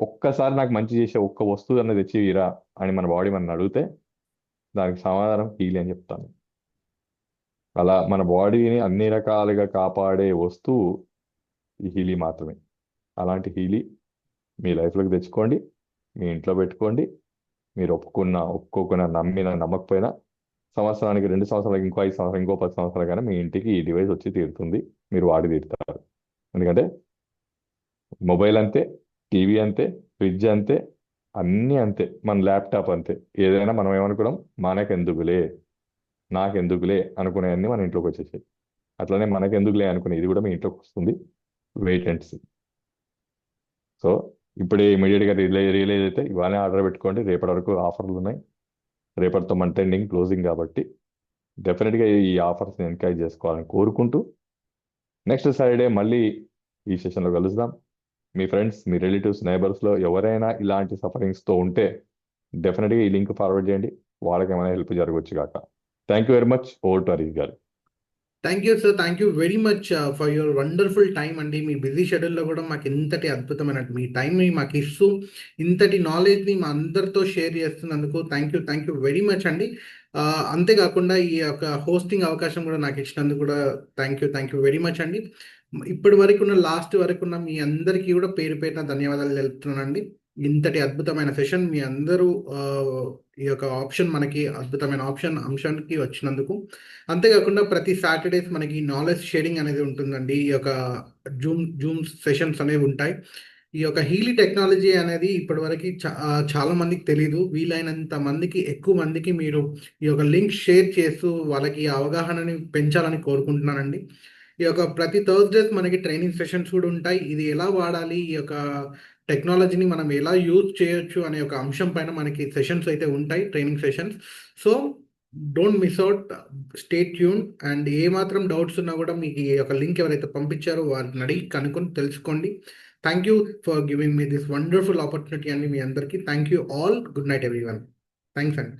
[SPEAKER 2] ఒక్కసారి నాకు మంచి చేసే ఒక్క వస్తువు అన్నది తెచ్చిరా అని మన బాడీ మనం అడిగితే దానికి సమాధానం హీల్ అని చెప్తాను. అలా మన బాడీని అన్ని రకాలుగా కాపాడే వస్తువు ఈ హీలీ మాత్రమే. అలాంటి హీలీ మీ లైఫ్లోకి తెచ్చుకోండి, మీ ఇంట్లో పెట్టుకోండి. మీరు ఒప్పుకోకున్నా, నమ్మినా నమ్మకపోయినా సంవత్సరానికి, 2 సంవత్సరాలకి, ఇంకో 5 సంవత్సరాలు, ఇంకో 10 సంవత్సరాలు కానీ మీ ఇంటికి ఈ డివైస్ వచ్చి తీరుతుంది, మీరు వాడి తీరుతారు. ఎందుకంటే మొబైల్ అంతే, టీవీ అంతే, ఫ్రిడ్జ్ అంతే, అన్నీ అంతే, మన ల్యాప్టాప్ అంతే. ఏదైనా మనం ఏమనుకోవడం, మనకెందుకులే, నాకెందుకులే అనుకునేవన్నీ మన ఇంట్లోకి వచ్చేసాయి. అట్లనే మనకెందుకులే అనుకునే ఇది కూడా మీ ఇంట్లోకి వస్తుంది. Wait and see. సో ఇప్పుడే ఇమీడియట్గా రియలైజ్ అయితే ఇవాళనే ఆర్డర్ పెట్టుకోండి. రేపటి వరకు ఆఫర్లు ఉన్నాయి, రేపటితో మంత్ ఎండింగ్ క్లోజింగ్ కాబట్టి డెఫినెట్గా ఈ ఆఫర్స్ని ఎంకరేజ్ చేసుకోవాలని కోరుకుంటూ నెక్స్ట్ సాటర్డే మళ్ళీ ఈ సెషన్లో కలుద్దాం. మీ ఫ్రెండ్స్, మీ రిలేటివ్స్, నైబర్స్లో ఎవరైనా ఇలాంటి సఫరింగ్స్తో ఉంటే డెఫినెట్గా ఈ లింక్ ఫార్వర్డ్ చేయండి, వాళ్ళకి ఏమైనా హెల్ప్ జరగవచ్చు కాక. Thank you very much. Over to Harish garu.
[SPEAKER 1] Thank you sir, thank you very much for your wonderful time అండి. మీ బిజీ షెడ్యూల్లో కూడా మాకు ఇంతటి అద్భుతమైన మీ టైంని మాకు ఇస్తూ ఇంతటి నాలెడ్జ్ని మా అందరితో షేర్ చేస్తున్నందుకు థ్యాంక్ యూ వెరీ మచ్ అండి. అంతేకాకుండా ఈ యొక్క హోస్టింగ్ అవకాశం కూడా నాకు ఇచ్చినందుకు కూడా థ్యాంక్ యూ వెరీ మచ్ అండి. ఇప్పటి వరకు ఉన్న లాస్ట్ వరకు ఉన్న మీ అందరికీ కూడా పేరు పేరున ధన్యవాదాలు తెలుపుతున్నానండి. ఇంతటి అద్భుతమైన సెషన్ మీ అందరూ ఈ యొక్క ఆప్షన్, మనకి అద్భుతమైన అంశానికి వచ్చినందుకు. అంతేకాకుండా ప్రతి సాటర్డేస్ మనకి నాలెడ్జ్ షేరింగ్ అనేది ఉంటుందండి. ఈ యొక్క జూమ్ సెషన్స్ అనేవి ఉంటాయి. ఈ యొక్క హీలీ టెక్నాలజీ అనేది ఇప్పటివరకు చాలా మందికి తెలీదు. వీలైనంత మందికి, ఎక్కువ మందికి మీరు ఈ యొక్క లింక్ షేర్ చేస్తూ వాళ్ళకి ఈ అవగాహనని పెంచాలని కోరుకుంటున్నానండి. ఈ యొక్క ప్రతి థర్స్డేస్ మనకి ట్రైనింగ్ సెషన్స్ కూడా ఉంటాయి. ఇది ఎలా వాడాలి, ఈ యొక్క టెక్నాలజీని మనం ఎలా యూజ్ చేయొచ్చు అనే ఒక అంశం పైన మనకి సెషన్స్ అయితే ఉంటాయి, training sessions. So don't miss out, stay tune. And ఏ మాత్రం డౌట్స్ ఉన్నా కూడా మీకు ఈ యొక్క లింక్ ఎవరైతే పంపించారో వారిని అడిగి కనుక్కొని తెలుసుకోండి. Thank you for giving me this wonderful opportunity అండి. మీ అందరికీ thank you all. Good night everyone. Thanks అండి.